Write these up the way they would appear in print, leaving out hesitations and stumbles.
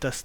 10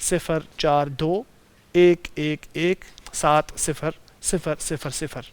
0421111700।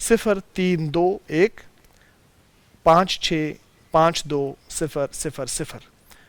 0321565200।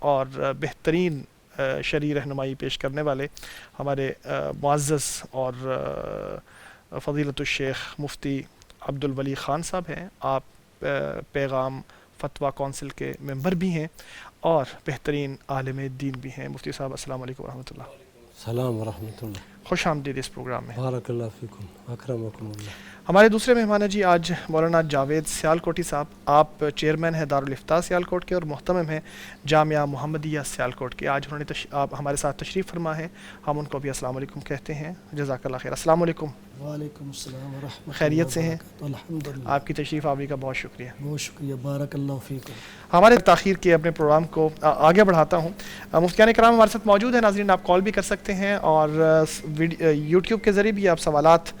اور بہترین شرعی رہنمائی پیش کرنے والے ہمارے معزز اور فضیلت الشیخ مفتی عبد الولی خان صاحب ہیں. آپ پیغام فتویٰ کونسل کے ممبر بھی ہیں اور بہترین عالم دین بھی ہیں. مفتی صاحب السلام علیکم ورحمۃ اللہ. السلام ورحمۃ اللہ. خوش آمدید اس پروگرام میں. بارک اللہ فیکم اکرمکم اللہ. ہمارے دوسرے مہمان ہیں جی آج مولانا جاوید سیالکوٹی صاحب. آپ چیئرمین ہیں دارالافتاء سیالکوٹ کے اور محتمم ہیں جامعہ محمدیہ سیالکوٹ کے. آج انہوں نے آپ ہمارے ساتھ تشریف فرما ہے. ہم ان کو بھی السلام علیکم کہتے ہیں. جزاک اللہ خیر. السلام علیکم. وعلیکم السلام ورحمۃ اللہ. خیریت سے ہیں؟ الحمدللہ. آپ کی تشریف آوری کا بہت شکریہ. بہت شکریہ. بارک اللہ فیکم. ہمارے تاخیر کے اپنے پروگرام کو آگے بڑھاتا ہوں. مفتیان کرام ہمارے ساتھ موجود ہیں. ناظرین آپ کال بھی کر سکتے ہیں اور یوٹیوب کے ذریعے بھی آپ سوالات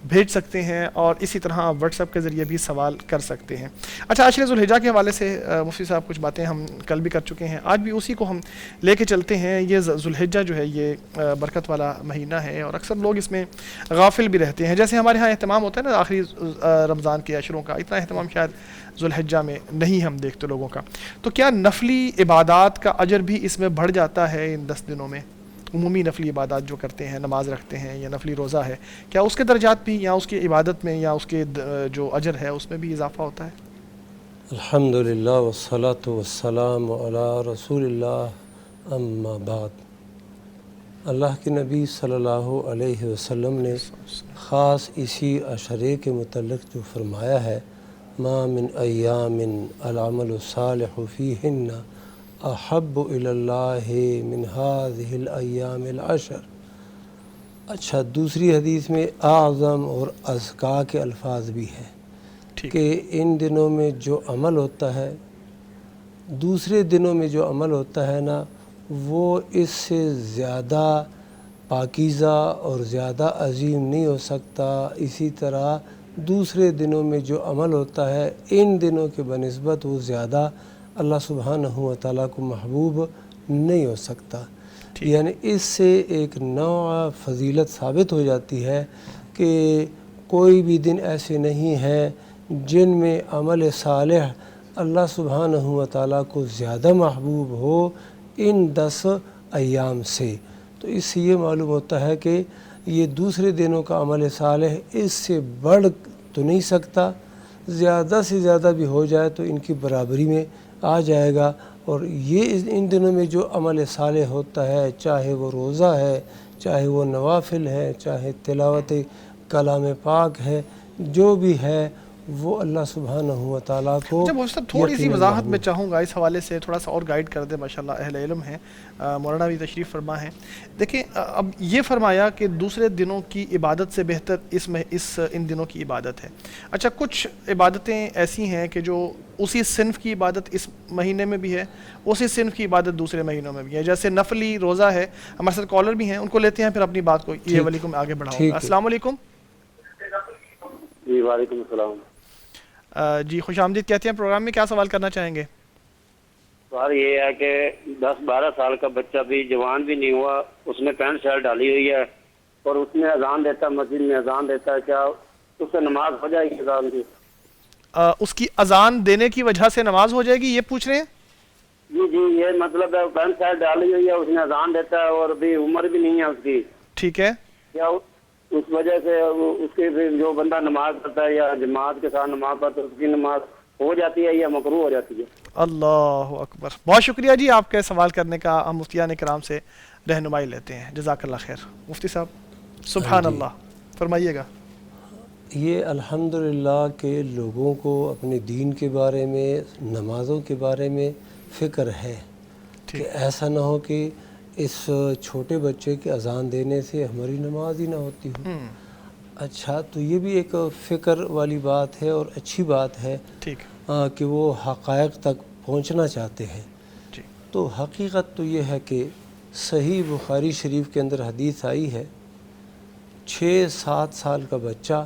بھیج سکتے ہیں اور اسی طرح واٹس ایپ کے ذریعے بھی سوال کر سکتے ہیں. اچھا عشر ذوالحجہ کے حوالے سے مفتی صاحب کچھ باتیں ہم کل بھی کر چکے ہیں, آج بھی اسی کو ہم لے کے چلتے ہیں. یہ ذوالحجہ جو ہے یہ برکت والا مہینہ ہے اور اکثر لوگ اس میں غافل بھی رہتے ہیں. جیسے ہمارے ہاں اہتمام ہوتا ہے نا آخری رمضان کے عشروں کا, اتنا اہتمام شاید ذوالحجہ میں نہیں ہم دیکھتے لوگوں کا. تو کیا نفلی عبادات کا اجر بھی اس میں بڑھ جاتا ہے ان 10 دنوں میں؟ عمومی نفلی عبادات جو کرتے ہیں, نماز رکھتے ہیں یا نفلی روزہ ہے, کیا اس کے درجات بھی یا اس کی عبادت میں یا اس کے جو اجر ہے اس میں بھی اضافہ ہوتا ہے؟ الحمدللہ والصلاة والسلام علی رسول اللہ اما بعد. اللہ کے نبی صلی اللہ علیہ وسلم نے خاص اسی عشرے کے متعلق جو فرمایا ہے, ما من ایام العمل الصالح فیہن احب الی اللہ من هذه الایام العشر. اچھا, دوسری حدیث میں اعظم اور ازکا کے الفاظ بھی ہیں کہ ان دنوں میں جو عمل ہوتا ہے, دوسرے دنوں میں جو عمل ہوتا ہے نا, وہ اس سے زیادہ پاکیزہ اور زیادہ عظیم نہیں ہو سکتا. اسی طرح دوسرے دنوں میں جو عمل ہوتا ہے ان دنوں کے بنسبت وہ زیادہ اللہ سبحانہ و تعالیٰ کو محبوب نہیں ہو سکتا. یعنی اس سے ایک نوع فضیلت ثابت ہو جاتی ہے کہ کوئی بھی دن ایسے نہیں ہیں جن میں عمل صالح اللہ سبحانہ و تعالیٰ کو زیادہ محبوب ہو ان 10 ایام سے. تو اس سے یہ معلوم ہوتا ہے کہ یہ دوسرے دنوں کا عمل صالح اس سے بڑھ تو نہیں سکتا, زیادہ سے زیادہ بھی ہو جائے تو ان کی برابری میں آ جائے گا. اور یہ ان دنوں میں جو عمل صالح ہوتا ہے, چاہے وہ روزہ ہے, چاہے وہ نوافل ہے, چاہے تلاوت کلام پاک ہے, جو بھی ہے وہ اللہ سبحانہ و تعالیٰ کو. جب صاحب تھوڑی سی وضاحت میں چاہوں گا اس حوالے سے, تھوڑا سا اور گائیڈ کر دیں. ماشاءاللہ اہل علم ہیں, مولانا بھی تشریف فرما ہیں. دیکھیں اب یہ فرمایا کہ دوسرے دنوں کی عبادت سے بہتر ان دنوں کی عبادت ہے. اچھا, کچھ عبادتیں ایسی ہیں کہ جو اسی صنف کی عبادت اس مہینے میں بھی ہے, اسی صنف کی عبادت دوسرے مہینوں میں بھی ہے. جیسے نفلی روزہ ہے. ہمارے ساتھ کالر بھی ہیں, ان کو لیتے ہیں پھر اپنی بات کو یہ والی کو میں آگے بڑھاؤں گا. السلام علیکم. جی وعلیکم السلام. جی خوش آمدید کہتے ہیں پروگرام میں. کیا سوال کرنا چاہیں گے؟ سوال یہ ہے کہ 10-12 سال کا بچہ بھی جوان بھی نہیں ہوا, اس نے پینٹ شرٹ ڈالی ہوئی ہے اور اس میں اذان دیتا ہے, مسجد میں اذان دیتا ہے, کیا اس سے نماز ہو جائے گی اذان کی؟ اس کی اذان دینے کی وجہ سے نماز ہو جائے گی, یہ پوچھ رہے ہیں؟ جی جی, یہ مطلب ہے پینٹ شرٹ ڈالی ہوئی ہے, اس نے اذان دیتا ہے اور ابھی عمر بھی نہیں ہے اس کی. ٹھیک ہے. کیا اس وجہ سے اس کے جو بندہ نماز پڑھتا ہے یا جماعت کے ساتھ نماز پڑھتا ہے اس کی نماز ہو جاتی ہے یا مکروہ ہو جاتی ہے؟ اللہ اکبر. بہت شکریہ جی آپ کے سوال کرنے کا. ہم مفتیان کرام سے رہنمائی لیتے ہیں. جزاک اللہ خیر. مفتی صاحب سبحان اللہ فرمائیے گا. یہ الحمدللہ کہ لوگوں کو اپنے دین کے بارے میں, نمازوں کے بارے میں فکر ہے کہ ایسا نہ ہو کہ اس چھوٹے بچے کے اذان دینے سے ہماری نماز ہی نہ ہوتی ہو. اچھا, تو یہ بھی ایک فکر والی بات ہے اور اچھی بات ہے کہ وہ حقائق تک پہنچنا چاہتے ہیں. تو حقیقت تو یہ ہے کہ صحیح بخاری شریف کے اندر حدیث آئی ہے, 6-7 سال کا بچہ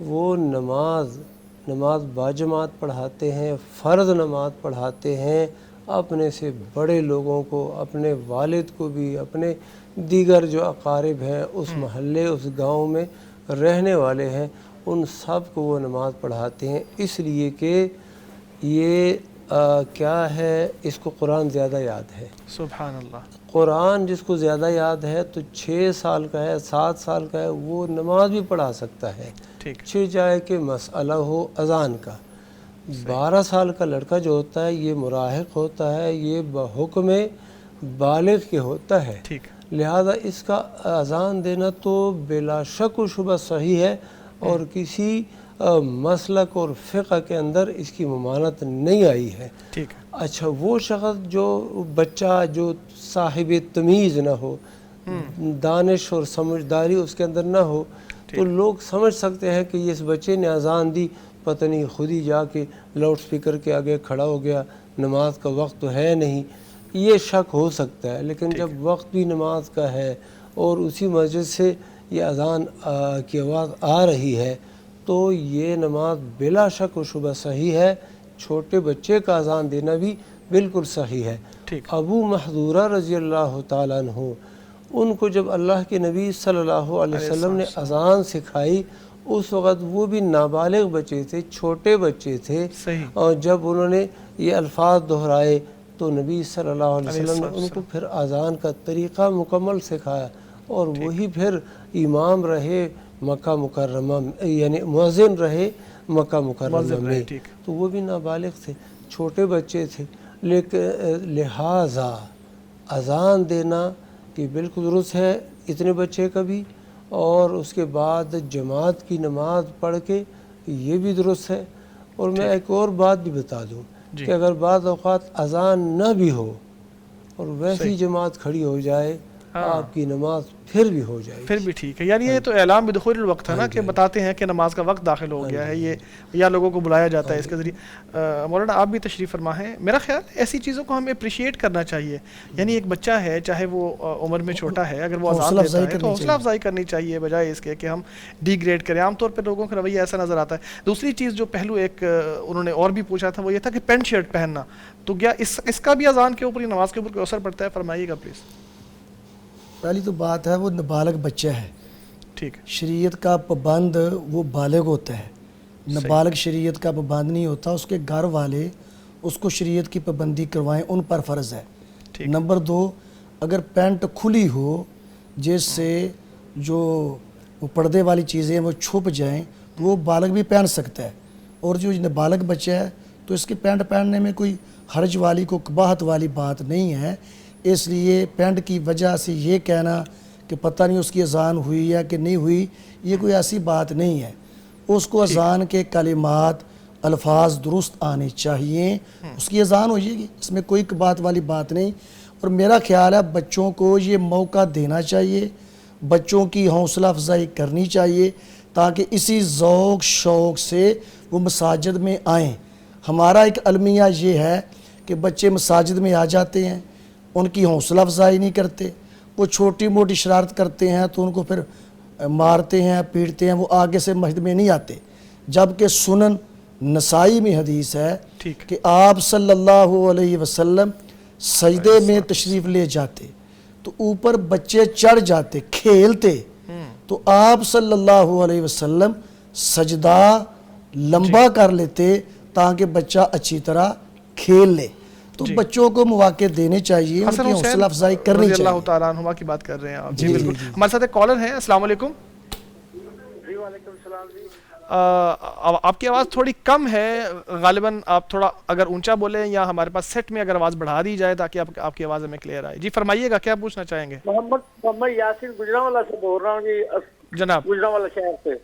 وہ نماز باجماعت پڑھاتے ہیں, فرض نماز پڑھاتے ہیں, اپنے سے بڑے لوگوں کو, اپنے والد کو بھی, اپنے دیگر جو اقارب ہیں اس محلے اس گاؤں میں رہنے والے ہیں, ان سب کو وہ نماز پڑھاتے ہیں. اس لیے کہ یہ کیا ہے اس کو قرآن زیادہ یاد ہے. سبحان اللہ. قرآن جس کو زیادہ یاد ہے تو 6 سال کا ہے 7 سال کا ہے وہ نماز بھی پڑھا سکتا ہے. ٹھیک. چاہے کہ مسئلہ ہو اذان کا. 12 سال کا لڑکا جو ہوتا ہے یہ مراہق ہوتا ہے, یہ بحکم بالغ کے ہوتا ہے. ٹھیک. لہذا اس کا اذان دینا تو بلا شک و شبہ صحیح ہے, اور کسی مسلک اور فقہ کے اندر اس کی ممانعت نہیں آئی ہے. ٹھیک. اچھا, وہ شخص جو بچہ جو صاحب تمیز نہ ہو, دانش اور سمجھداری اس کے اندر نہ ہو, تو لوگ سمجھ سکتے ہیں کہ اس بچے نے اذان دی, پتہ نہیں خود ہی جا کے لاؤڈ سپیکر کے آگے کھڑا ہو گیا, نماز کا وقت تو ہے نہیں, یہ شک ہو سکتا ہے. لیکن جب وقت بھی نماز کا ہے اور اسی مسجد سے یہ اذان کی آواز آ رہی ہے تو یہ نماز بلا شک و شبہ صحیح ہے. چھوٹے بچے کا اذان دینا بھی بالکل صحیح ہے. ابو محذورہ رضی اللہ تعالیٰ عنہ, ان کو جب اللہ کے نبی صلی اللہ علیہ وسلم نے اذان سکھائی اس وقت وہ بھی نابالغ بچے تھے, چھوٹے بچے تھے, اور جب انہوں نے یہ الفاظ دہرائے تو نبی صلی اللہ علیہ وسلم نے ان کو پھر اذان کا طریقہ مکمل سکھایا, اور وہی پھر امام رہے مکہ مکرمہ, یعنی مؤذن رہے مکہ مکرمہ میں. تو وہ بھی نابالغ تھے, چھوٹے بچے تھے. لیکن لہٰذا اذان دینا کہ بالکل درست ہے اتنے بچے کا بھی, اور اس کے بعد جماعت کی نماز پڑھ کے یہ بھی درست ہے. اور میں ایک اور بات بھی بتا دوں کہ اگر بعض اوقات اذان نہ بھی ہو اور ویسی جماعت کھڑی ہو جائے آپ کی نماز پھر بھی ہو جائے, پھر بھی ٹھیک ہے. یعنی یہ تو اعلام بدخول الوقت ہے نا, کہ بتاتے ہیں کہ نماز کا وقت داخل ہو گیا ہے, یہ یا لوگوں کو بلایا جاتا ہے اس کے ذریعے. مولانا آپ بھی تشریف فرما ہیں. میرا خیال ایسی چیزوں کو ہمیں اپریشیٹ کرنا چاہیے. یعنی ایک بچہ ہے چاہے وہ عمر میں چھوٹا ہے, اگر وہ اذان دیتا ہے تو حوصلہ افزائی کرنی چاہیے بجائے اس کے کہ ہم ڈی گریڈ کریں. عام طور پہ لوگوں کا رویہ ایسا نظر آتا ہے. دوسری چیز جو پہلو ایک انہوں نے اور بھی پوچھا تھا وہ یہ تھا کہ پینٹ شرٹ پہننا, تو کیا اس کا بھی اذان کے اوپر نماز کے اوپر کوئی اثر پڑتا ہے؟ فرمائیے گا پلیز. پہلی تو بات ہے وہ نابالغ بچہ ہے. ٹھیک. شریعت کا پابند وہ بالغ ہوتا ہے, نابالغ شریعت کا پابند نہیں ہوتا. اس کے گھر والے اس کو شریعت کی پابندی کروائیں, ان پر فرض ہے. نمبر 2, اگر پینٹ کھلی ہو جس سے جو وہ پردے والی چیزیں وہ چھپ جائیں تو وہ بالغ بھی پہن سکتا ہے. اور جو نابالغ بچہ ہے تو اس کی پینٹ پہننے میں کوئی حرج والی کو قباحت والی بات نہیں ہے. اس لیے پینٹ کی وجہ سے یہ کہنا کہ پتہ نہیں اس کی اذان ہوئی یا کہ نہیں ہوئی, یہ کوئی ایسی بات نہیں ہے. اس کو اذان کے کلمات الفاظ درست آنے چاہیے, اس کی اذان ہو جائے گی, اس میں کوئی قباحت والی بات نہیں. اور میرا خیال ہے بچوں کو یہ موقع دینا چاہیے, بچوں کی حوصلہ افزائی کرنی چاہیے تاکہ اسی ذوق شوق سے وہ مساجد میں آئیں. ہمارا ایک المیہ یہ ہے کہ بچے مساجد میں آ جاتے ہیں, ان کی حوصلہ افزائی نہیں کرتے, وہ چھوٹی موٹی شرارت کرتے ہیں تو ان کو پھر مارتے ہیں پیٹتے ہیں, وہ آگے سے مسجد میں نہیں آتے. جبکہ سنن نسائی میں حدیث ہے کہ آپ صلی اللہ علیہ وسلم سجدے میں تشریف لے جاتے تو اوپر بچے چڑھ جاتے کھیلتے, تو آپ صلی اللہ علیہ وسلم سجدہ لمبا کر لیتے تاکہ بچہ اچھی طرح کھیل لے. تو بچوں کو مواقع دینے چاہیے, ان کی حوصلہ افزائی کرنی چاہیے. اللہ تعالیٰ عنہ کی بات کر رہے ہیں آپ. جی بالکل. ہمارے ساتھ ایک کالر ہیں. السلام علیکم. جی وعلیکم السلام. جی آپ کی آواز تھوڑی کم ہے, غالباً آپ تھوڑا اگر اونچا بولیں یا ہمارے پاس سیٹ میں اگر آواز بڑھا دی جائے تاکہ آپ کی آواز ہمیں کلیئر آئے. جی فرمائیے گا, کیا پوچھنا چاہیں گے؟ محمد یاسین گجرانوالہ سے بول رہا ہوں جی. جناب گجرانوالہ شہر سے.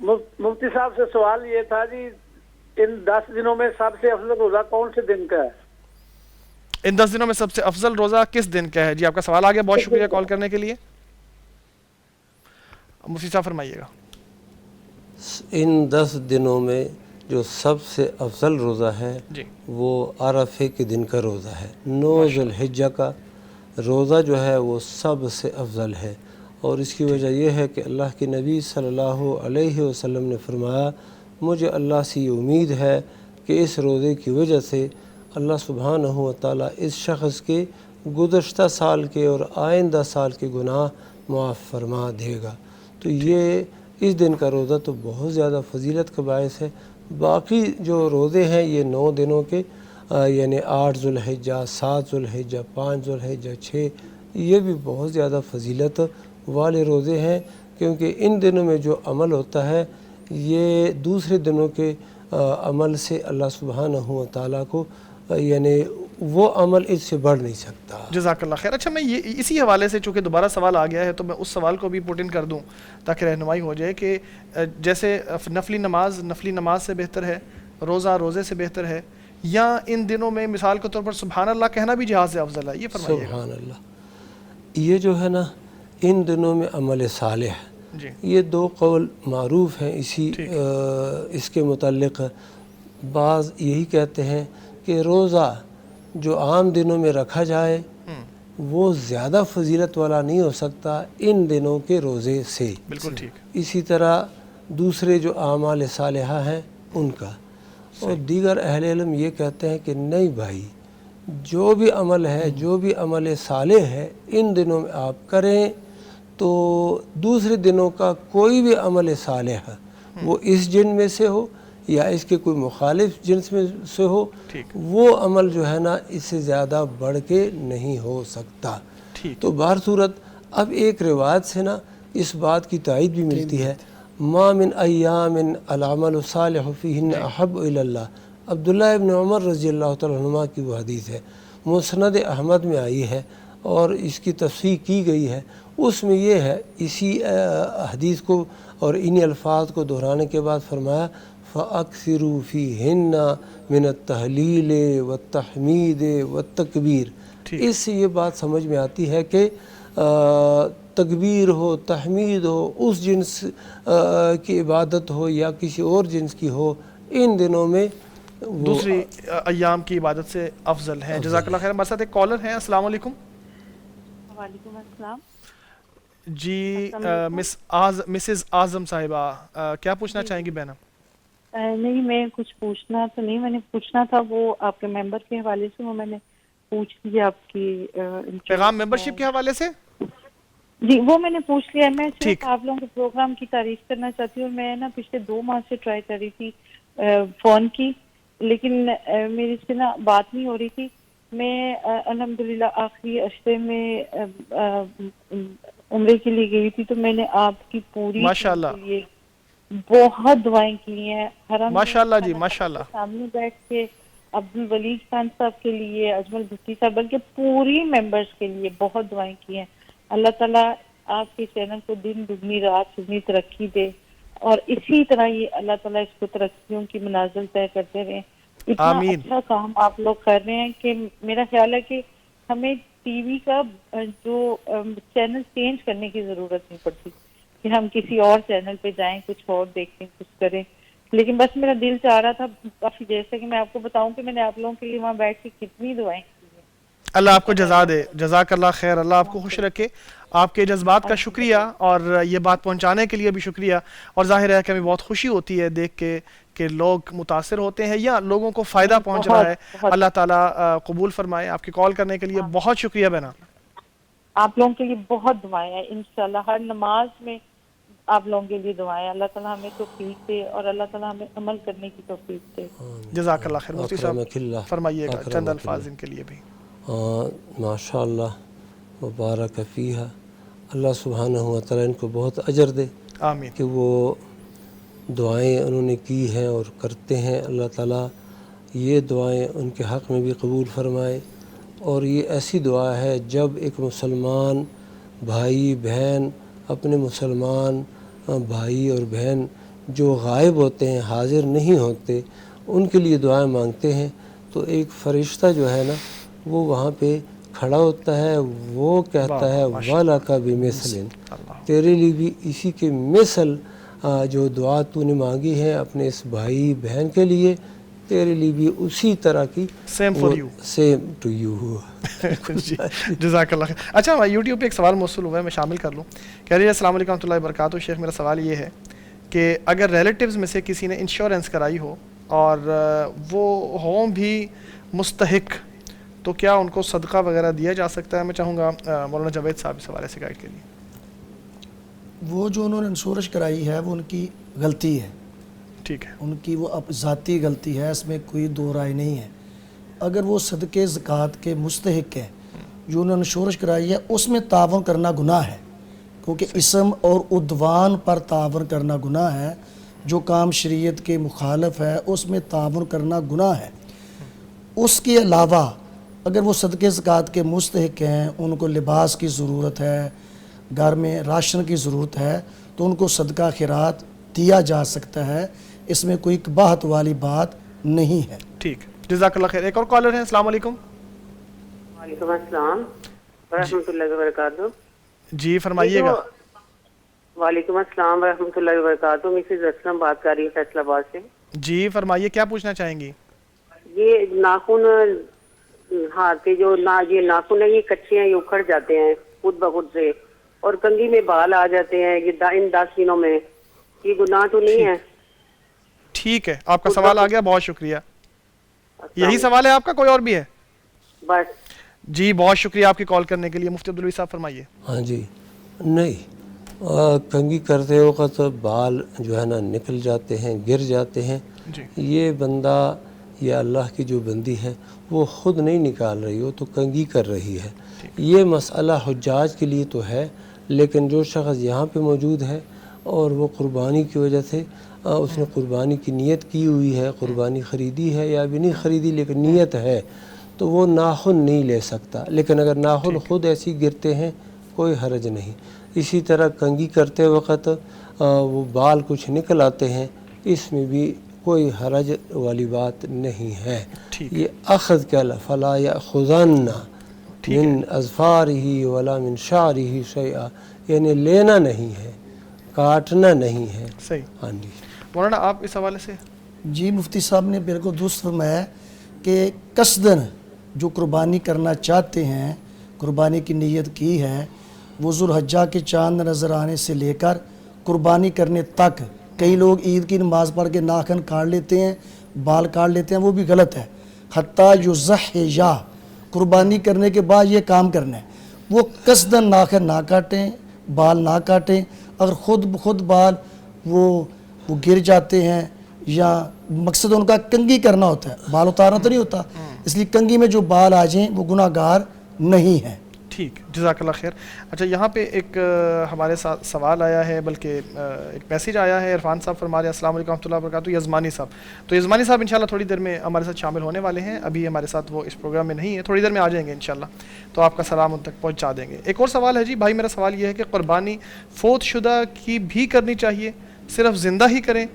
مفتی صاحب سے سوال یہ تھا جی, ان 10 دنوں میں سب سے افضل روزہ کون سے دن کا ہے؟ ان 10 دنوں میں سب سے افضل روزہ کس دن کا ہے؟ جی آپ کا سوال آ گیا, بہت شکریہ کال کرنے کے لیے. مفتی صاحب فرمائیے گا. ان 10 دنوں میں جو سب سے افضل روزہ ہے وہ عرفے کے دن کا روزہ ہے. 9 ذی الحجہ کا روزہ جو ہے وہ سب سے افضل ہے, اور اس کی وجہ یہ ہے کہ اللہ کے نبی صلی اللہ علیہ وسلم نے فرمایا مجھے اللہ سے یہ امید ہے کہ اس روزے کی وجہ سے اللہ سبحانہ و تعالیٰ اس شخص کے گزشتہ سال کے اور آئندہ سال کے گناہ معاف فرما دے گا. تو یہ اس دن کا روزہ تو بہت زیادہ فضیلت کا باعث ہے. باقی جو روزے ہیں یہ 9 دنوں کے یعنی 8 ذوالحجہ، 7 ذوالحجہ، 5 ذوالحجہ، 6 یہ بھی بہت زیادہ فضیلت والے روزے ہیں، کیونکہ ان دنوں میں جو عمل ہوتا ہے یہ دوسرے دنوں کے عمل سے اللہ سبحانہ و تعالیٰ کو یعنی وہ عمل اس سے بڑھ نہیں سکتا۔ جزاک اللہ خیر۔ اچھا میں یہ اسی حوالے سے چونکہ دوبارہ سوال آ گیا ہے تو میں اس سوال کو بھی پٹ ان کر دوں تاکہ رہنمائی ہو جائے کہ جیسے نفلی نماز سے بہتر ہے، روزہ روزے سے بہتر ہے، یا ان دنوں میں مثال کے طور پر سبحان اللہ کہنا بھی جہاد سے افضل ہے؟ یہ فرمائیے۔ سبحان اللہ، یہ جو ہے نا ان دنوں میں عمل صالح ہے، جی یہ 2 قول معروف ہیں اس کے متعلق۔ بعض یہی کہتے ہیں کہ روزہ جو عام دنوں میں رکھا جائے وہ زیادہ فضیلت والا نہیں ہو سکتا ان دنوں کے روزے سے، بالکل ٹھیک۔ اسی طرح دوسرے جو اعمال صالحہ ہیں ان کا، اور دیگر اہل علم یہ کہتے ہیں کہ نہیں بھائی، جو بھی عمل ہے، جو بھی عمل صالح ہے ان دنوں میں آپ کریں، تو دوسرے دنوں کا کوئی بھی عمل صالح وہ اس جن میں سے ہو یا اس کے کوئی مخالف جنس میں سے ہو، وہ عمل جو ہے نا اس سے زیادہ بڑھ کے نہیں ہو سکتا۔ تو بہر صورت اب ایک روایت سے نا اس بات کی تائید بھی ملتی ہے، ما من ایام العمل الصالح فیہن احب الی اللہ، عبداللہ ابن عمر رضی اللہ تعالیٰ عنہما کی وہ حدیث ہے، مسند احمد میں آئی ہے اور اس کی تصحیح کی گئی ہے۔ اس میں یہ ہے، اسی حدیث کو اور انہی الفاظ کو دہرانے کے بعد فرمایا فَأَكْثِرُوا فِيهِنَّ مِنَ التَّحْلِيلِ وَالتَّحْمِيدِ وَالتَّكْبِيرِ۔ اس سے یہ بات سمجھ میں آتی ہے کہ تکبیر ہو، تحمید ہو، اس جنس کی عبادت ہو یا کسی اور جنس کی ہو، ان دنوں میں دوسری ایام کی عبادت سے افضل ہیں۔ جزاک اللہ خیر۔ ہمارے ساتھ ایک کالر ہیں، السلام علیکم۔ وعلیکم السلام جی مسز اعظم صاحبہ کیا پوچھنا چاہیں گی بہنا؟ نہیں میں کچھ پوچھنا تو نہیں، میں نے پوچھنا تھا وہ آپ کے ممبر کے حوالے سے، وہ میں نے پوچھ لیا آپ کی پیغام ممبرشپ کے حوالے سے۔ جی وہ میں نے پوچھ لیا، میں صرف آپ لوگوں کے پروگرام کی تعریف کرنا چاہتی ہوں۔ میں نا پچھلے 2 ماہ سے ٹرائی کر رہی تھی فون کی، لیکن میری سے نا بات نہیں ہو رہی تھی۔ میں الحمدللہ آخری اشرے میں عمرے کے لیے گئی تھی، تو میں نے آپ کی پوری لیے بہت دعائیں کی ہیں، حرم ماشاءاللہ جی ماشاءاللہ، سامنے بیٹھ کے عبدالولید خان صاحب کے لیے، اجمل بھٹی صاحب، بلکہ پوری ممبرز کے لیے بہت دعائیں کی ہیں۔ اللہ تعالیٰ آپ کے چینل کو دن دگنی رات چگنی ترقی دے، اور اسی طرح یہ اللہ تعالیٰ اس کو ترقیوں کی منازل طے کرتے رہیں۔ اتنا اچھا کام آپ لوگ کر رہے ہیں کہ میرا خیال ہے کہ ہمیں ٹی وی کا جو چینل چینج کرنے کی ضرورت نہیں پڑتی کہ ہم کسی اور چینل پہ جائیں، کچھ اور دیکھیں، کچھ کریں۔ لیکن بس میرا دل چاہ رہا تھا کافی دیر سے کہ میں آپ کو بتاؤں کہ میں نے آپ لوگوں کے لیے وہاں بیٹھ کے کتنی دعائیں کی ہیں۔ اللہ آپ کو جزا دے، جزاک اللہ خیر، اللہ آپ کو خوش رکھے۔ آپ کے جذبات کا شکریہ اور یہ بات پہنچانے کے لیے بھی شکریہ، اور ظاہر ہے کہ ہمیں بہت خوشی ہوتی ہے دیکھ کے کہ لوگ متاثر ہوتے ہیں یا لوگوں کو فائدہ پہنچ رہا ہے۔ اللہ تعالیٰ قبول فرمائے۔ آپ کے کال کرنے کے لیے بہت شکریہ بہنا۔ آپ لوگوں کے لیے بہت دعائیں ہیں، انشاءاللہ ہر نماز میں آپ لوگوں کے لیے دعائیں، اللہ تعالیٰ ہمیں توفیق دے اور اللہ تعالیٰ ہمیں عمل کرنے کی توفیق دے۔ جزاک اللہ خیر۔ مفتی صاحب فرمائیے گا چند الفاظ ان کے لیے بھی۔ ماشاء اللہ مبارک فیہا، اللہ سبحانہ و تعالیٰ ان کو بہت اجر دے، آمین، کہ وہ دعائیں انہوں نے کی ہیں اور کرتے ہیں۔ اللہ تعالیٰ یہ دعائیں ان کے حق میں بھی قبول فرمائے، اور یہ ایسی دعا ہے جب ایک مسلمان بھائی بہن اپنے مسلمان بھائی اور بہن جو غائب ہوتے ہیں، حاضر نہیں ہوتے، ان کے لیے دعائیں مانگتے ہیں، تو ایک فرشتہ جو ہے نا وہ وہاں پہ کھڑا ہوتا ہے، وہ کہتا ہے وَلَكَ بِمِثْلٍ، تیرے لیے بھی اسی کے مثل جو دعا تو نے مانگی ہے اپنے اس بھائی بہن کے لیے، تیرے لیے بھی اسی طرح کی same for you, same to you. جزاک اللہ خیر۔ اچھا یوٹیوب پہ ایک سوال موصول ہوا ہے، میں شامل کر لوں۔ کہہ رہی ہے السلام علیکم ورحمۃ اللہ وبرکاتہ، شیخ میرا سوال یہ ہے کہ اگر ریلیٹیوز میں سے کسی نے انشورنس کرائی ہو اور وہ ہوں بھی مستحق، تو کیا ان کو صدقہ وغیرہ دیا جا سکتا ہے؟ میں چاہوں گا مولانا جاوید صاحب اس حوالے سے گائیڈ کے لیے۔ وہ جو انہوں نے انشورنس کرائی ہے وہ ان کی غلطی ہے، ٹھیک ہے، ان کی وہ ذاتی غلطی ہے، اس میں کوئی دو رائے نہیں ہے. اگر وہ صدقے زکوٰۃ کے مستحق ہیں جو انہوں نے شورش کرائی ہے، اس میں تعاون کرنا گناہ ہے، کیونکہ اسم اور عدوان پر تعاون کرنا گناہ ہے. جو کام شریعت کے مخالف ہے اس میں تعاون کرنا گناہ ہے. اس کے علاوہ اگر وہ صدقے زکوٰۃ کے مستحق ہیں، ان کو لباس کی ضرورت ہے، گھر میں راشن کی ضرورت ہے، تو ان کو صدقہ خیرات دیا جا سکتا ہے. اس میں کوئی قباحت والی بات نہیں ہے. ٹھیک، جزاک اللہ خیر. ایک اور کالر ہیں. السلام علیکم. وعلیکم السلام ورحمۃ اللہ وبرکاتہ. جی فرمائیے گا. وعلیکم السلام ورحمۃ اللہ وبرکاتہ. مسز اسلم بات کر رہی ہوں فیصل آباد سے. جی فرمائیے، کیا پوچھنا چاہیں گی؟ یہ ناخن ہاتھ کے جو یہ ناخن ہیں یہ کچے ہیں، یہ اکھڑ جاتے ہیں خود بخود سے، اور کنگھی میں بال آ جاتے ہیں یہ ان 10 دنوں میں. یہ گناہ تو نہیں ہے؟ ٹھیک ہے، آپ کا سوال آ گیا، بہت شکریہ. یہی سوال ہے آپ کا، کوئی اور بھی ہے؟ بس. جی بہت شکریہ آپ کی کال کرنے کے لیے. مفتی عبدالولی صاحب فرمائیے. ہاں جی، نہیں کنگھی کرتے وقت بال جو ہے نا نکل جاتے ہیں، گر جاتے ہیں. جی یہ بندہ یا اللہ کی جو بندی ہے وہ خود نہیں نکال رہی، وہ تو کنگھی کر رہی ہے. یہ مسئلہ حجاج کے لیے تو ہے، لیکن جو شخص یہاں پہ موجود ہے اور وہ قربانی کی وجہ سے اس نے قربانی کی نیت کی ہوئی ہے، قربانی خریدی ہے یا بھی نہیں خریدی لیکن نیت ہے، تو وہ ناخن نہیں لے سکتا. لیکن اگر ناخن خود ایسی گرتے ہیں کوئی حرج نہیں. اسی طرح کنگھی کرتے وقت وہ بال کچھ نکل آتے ہیں، اس میں بھی کوئی حرج والی بات نہیں ہے. یہ اخذ کیا فلا یأخذن من اظفارہ ولا من شعرہ شیئا، یعنی لینا نہیں ہے، کاٹنا نہیں ہے. صحیح. ہاں جی مولانا آپ اس حوالے سے. جی مفتی صاحب نے بالکل درست فرمایا کہ قصدن جو قربانی کرنا چاہتے ہیں، قربانی کی نیت کی ہے، وہ ذوالحجہ کے چاند نظر آنے سے لے کر قربانی کرنے تک. کئی لوگ عید کی نماز پڑھ کے ناخن کاٹ لیتے ہیں، بال کاٹ لیتے ہیں، وہ بھی غلط ہے. حتیٰ یضحیہ، قربانی کرنے کے بعد یہ کام کرنا ہے. وہ قصدن ناخن نہ کاٹیں، بال نہ کاٹیں. اگر خود بخود بال وہ گر جاتے ہیں یا مقصد ان کا کنگھی کرنا ہوتا ہے، بال اتارنا تو نہیں ہوتا، اس لیے کنگھی میں جو بال آ جائیں وہ گناہ گار نہیں ہیں. ٹھیک، جزاک اللہ خیر. اچھا یہاں پہ ایک ہمارے ساتھ سوال آیا ہے، بلکہ ایک میسیج آیا ہے. عرفان صاحب فرما رہے ہیں السلام علیکم ورحمۃ اللہ وبرکاتہ. یزمانی صاحب، تو یزمانی صاحب انشاءاللہ تھوڑی دیر میں ہمارے ساتھ شامل ہونے والے ہیں. ابھی ہمارے ساتھ وہ اس پروگرام میں نہیں ہے، تھوڑی دیر میں آ جائیں گے انشاءاللہ، تو آپ کا سلام ان تک پہنچا دیں گے. ایک اور سوال ہے جی بھائی، میرا سوال یہ ہے کہ قربانی فوت شدہ کی بھی کرنی چاہیے، صرف زندہ ہی کریں؟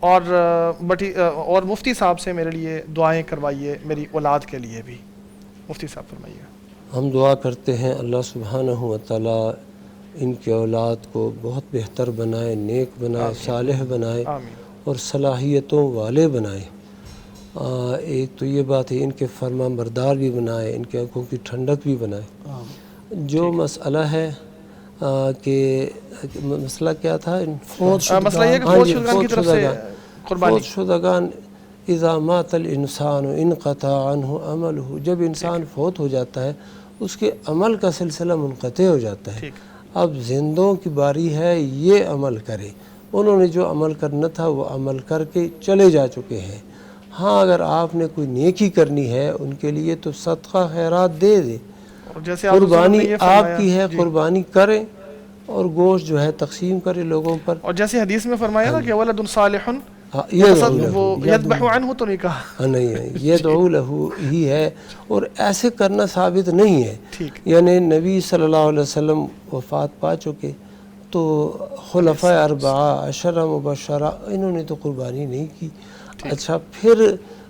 اور مفتی صاحب سے میرے لیے دعائیں کروائیے، میری اولاد کے لیے بھی. مفتی صاحب فرمائیے. ہم دعا کرتے ہیں اللہ سبحانہ و تعالی ان کے اولاد کو بہت بہتر بنائے، نیک بنائے، صالح بنائے اور صلاحیتوں والے بنائے. ایک تو یہ بات ہے، ان کے فرما بردار بھی بنائے، ان کے آنکھوں کی ٹھنڈک بھی بنائے. جو مسئلہ ہے کہ مسئلہ کیا تھا؟ مسئلہ یہ کہ فوت شدگان کی طرف سے قربانی. فوت شدگان اذا مات الانسان انقطع عنہ عملہ، جب انسان فوت ہو جاتا ہے اس کے عمل کا سلسلہ منقطع ہو جاتا ہے. اب زندوں کی باری ہے یہ عمل کرے. انہوں نے جو عمل کرنا تھا وہ عمل کر کے چلے جا چکے ہیں. ہاں اگر آپ نے کوئی نیکی کرنی ہے ان کے لیے تو صدقہ خیرات دے دے. قربانی آپ کی ہے، قربانی کریں اور گوشت جو ہے تقسیم کرے لوگوں پر. اور جیسے حدیث میں فرمایا نا کہ ولد صالح یذبح عنہ، تو نہیں کہا نہیں، یدعو لہو ہی ہے. اور ایسے کرنا ثابت نہیں ہے. یعنی نبی صلی اللہ علیہ وسلم وفات پا چکے تو خلفاء اربعہ عشرہ مبشرہ انہوں نے تو قربانی نہیں کی. اچھا پھر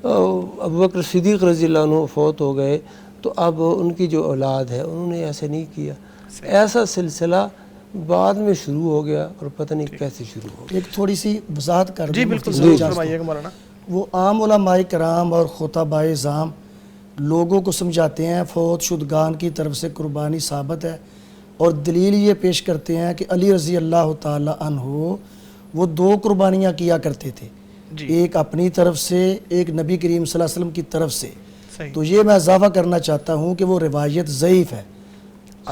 ابوبکر صدیق رضی اللہ عنہ فوت ہو گئے تو اب ان کی جو اولاد ہے انہوں نے ایسے نہیں کیا. ایسا سلسلہ بعد میں شروع ہو گیا اور پتہ نہیں کیسے شروع ہو گیا. ایک تھوڑی سی وضاحت کر دیں. جی بالکل فرمائیے گا مولانا. وہ عام علماء کرام اور خطباء اعظام لوگوں کو سمجھاتے ہیں فوت شدگان کی طرف سے قربانی ثابت ہے، اور دلیل یہ پیش کرتے ہیں کہ علی رضی اللہ تعالی عنہ وہ 2 قربانیاں کیا کرتے تھے، ایک اپنی طرف سے، ایک نبی کریم صلی اللہ علیہ وسلم کی طرف سے. تو یہ میں اضافہ کرنا چاہتا ہوں کہ وہ روایت ضعیف ہے.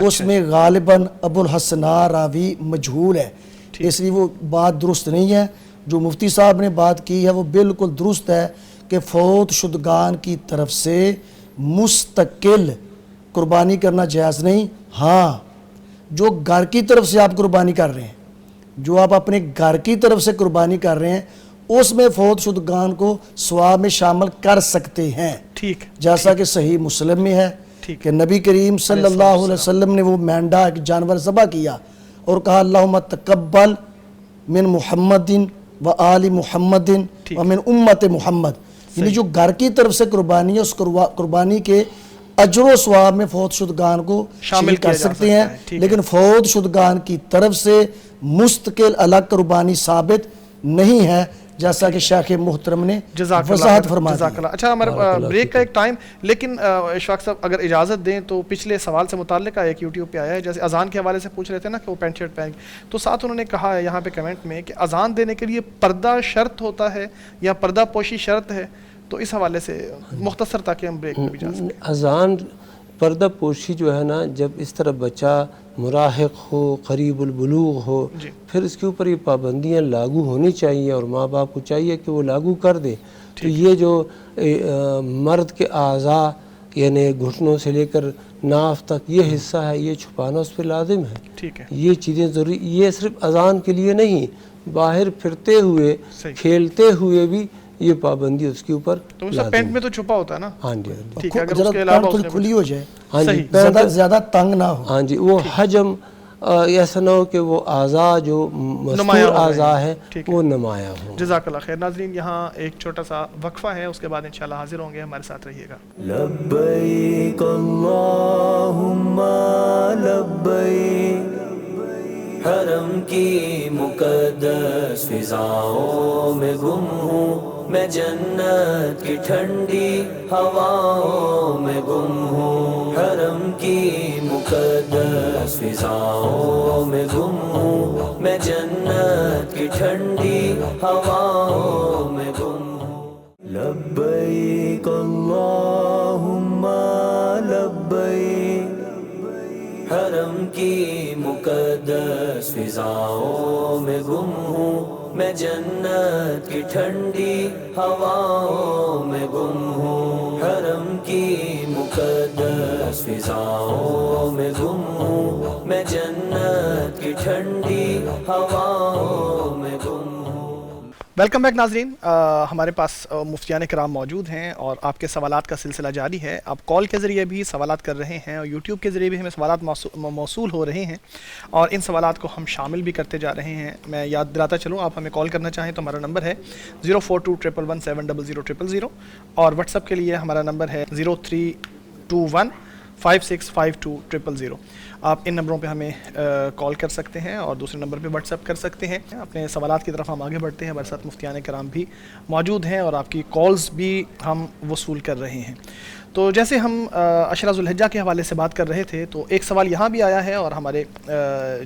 اس میں غالباً ابو الحسنہ راوی مجہول ہے، اس لیے وہ بات درست نہیں ہے. جو مفتی صاحب نے بات کی ہے وہ بالکل درست ہے کہ فوت شدگان کی طرف سے مستقل قربانی کرنا جائز نہیں. ہاں جو گھر کی طرف سے آپ قربانی کر رہے ہیں, جو آپ اپنے گھر کی طرف سے قربانی کر رہے ہیں, اس میں فوت شدگان کو ثواب میں شامل کر سکتے ہیں. ٹھیک, جیسا کہ صحیح مسلم میں ہے کہ نبی کریم صلی اللہ علیہ وسلم نے وہ مینڈا ایک جانور ذبح کیا اور کہا اللہم تقبل من محمد و آل محمد و من امت محمد. یعنی جو گھر کی طرف سے قربانی ہے اس قربانی کے اجر و ثواب میں فوت شدگان کو شامل کر سکتے ہیں, لیکن فوت شدگان کی طرف سے مستقل الگ قربانی ثابت نہیں ہے, جیسا کہ شیخ محترم نے وضاحت فرما دی. اچھا ہمارا بریک کا ایک ٹائم, لیکن اشفاق صاحب اگر اجازت دیں تو پچھلے سوال سے متعلق ایک یوٹیوب پہ آیا ہے, جیسے اذان کے حوالے سے پوچھ رہے تھے نا کہ وہ پینٹ شرٹ پہن, تو ساتھ انہوں نے کہا ہے یہاں پہ کمنٹ میں کہ اذان دینے کے لیے پردہ شرط ہوتا ہے یا پردہ پوشی شرط ہے, تو اس حوالے سے مختصر تاکہ ہم بریک میں بھی جا سکیں. اذان پردہ پوشی جو ہے نا, جب اس طرح بچہ مراہق ہو, قریب البلوغ ہو, پھر اس کے اوپر یہ پابندیاں لاگو ہونی چاہیے اور ماں باپ کو چاہیے کہ وہ لاگو کر دیں. تو یہ جو مرد کے اعضاء یعنی گھٹنوں سے لے کر ناف تک یہ حصہ ہے, یہ چھپانا اس پہ لازم ہے. ٹھیک ہے, یہ چیزیں ضروری, یہ صرف اذان کے لیے نہیں, باہر پھرتے ہوئے کھیلتے ہوئے بھی یہ پابندی اس کے اوپر تو اس پینٹ میں تو چھپا ہوتا ہے نا. ہاں جی, ٹھیک ہے, اگر اس کے علاوہ پینٹ کھلی ہو جائے, ہاں جی, زیادہ تنگ نہ ہو. ہاں جی, وہ حجم ایسا نہ ہو کہ وہ اعضاء جو مستور اعضاء ہے وہ نمایاں ہوں. جزاک اللہ خیر. ناظرین یہاں ایک چھوٹا سا وقفہ ہے, اس کے بعد انشاءاللہ حاضر ہوں گے, ہمارے ساتھ رہیے گا. لبیک اللہم لبیک, حرم کی مقدس فضاؤں میں گم ہوں میں, جنت کی ٹھنڈی ہواؤں میں گم ہوں, حرم کی مقدس فضاؤں میں گم ہوں میں, جنت کی ٹھنڈی ہواؤں میں گم ہوں. لبیک اللہم لبیک, حرم کی مقدس فضاؤں میں گم ہوں میں, جنت کی ٹھنڈی ہواؤں میں گم ہوں, حرم کی مقدس فضاؤں میں گم ہوں میں, جنت کی ٹھنڈی ہواؤں میں گم ہوں. ویلکم بیک ناظرین, ہمارے پاس مفتیان کرام موجود ہیں اور آپ کے سوالات کا سلسلہ جاری ہے. آپ کال کے ذریعے بھی سوالات کر رہے ہیں اور یوٹیوب کے ذریعے بھی ہمیں سوالات موصول ہو رہے ہیں, اور ان سوالات کو ہم شامل بھی کرتے جا رہے ہیں. میں یاد دلاتا چلوں, آپ ہمیں کال کرنا چاہیں تو ہمارا نمبر ہے 04211170000 اور واٹس ایپ کے لیے ہمارا نمبر ہے 0321565200. آپ ان نمبروں پہ ہمیں کال کر سکتے ہیں اور دوسرے نمبر پہ واٹس ایپ کر سکتے ہیں. اپنے سوالات کی طرف ہم آگے بڑھتے ہیں. ہمارے ساتھ مفتیان کرام بھی موجود ہیں اور آپ کی کالز بھی ہم وصول کر رہے ہیں. تو جیسے ہم عشرہ ذو الحجہ کے حوالے سے بات کر رہے تھے, تو ایک سوال یہاں بھی آیا ہے اور ہمارے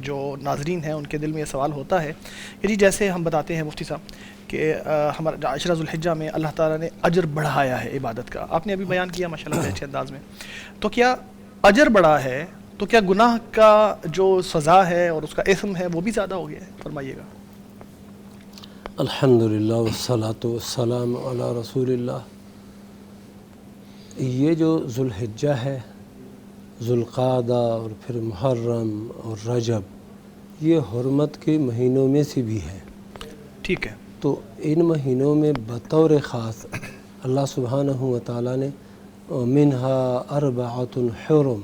جو ناظرین ہیں ان کے دل میں یہ سوال ہوتا ہے کہ جی جیسے ہم بتاتے ہیں مفتی صاحب کہ ہمارا عشرہ ذو الحجہ میں اللہ تعالیٰ نے اجر بڑھایا ہے عبادت کا, آپ نے ابھی بیان کیا ماشاءاللہ اچھے انداز میں, تو کیا اجر بڑھا ہے تو کیا گناہ کا جو سزا ہے اور اس کا اثم ہے وہ بھی زیادہ ہو گیا ہے؟ فرمائیے گا. الحمدللہ والصلاۃ والسلام علی رسول اللہ. یہ جو ذو الحجہ ہے, ذو القعدہ اور پھر محرم اور رجب, یہ حرمت کے مہینوں میں سے بھی ہے. ٹھیک ہے, تو ان مہینوں میں بطور خاص اللہ سبحانہ و تعالیٰ نے منہا اربعۃ حرم,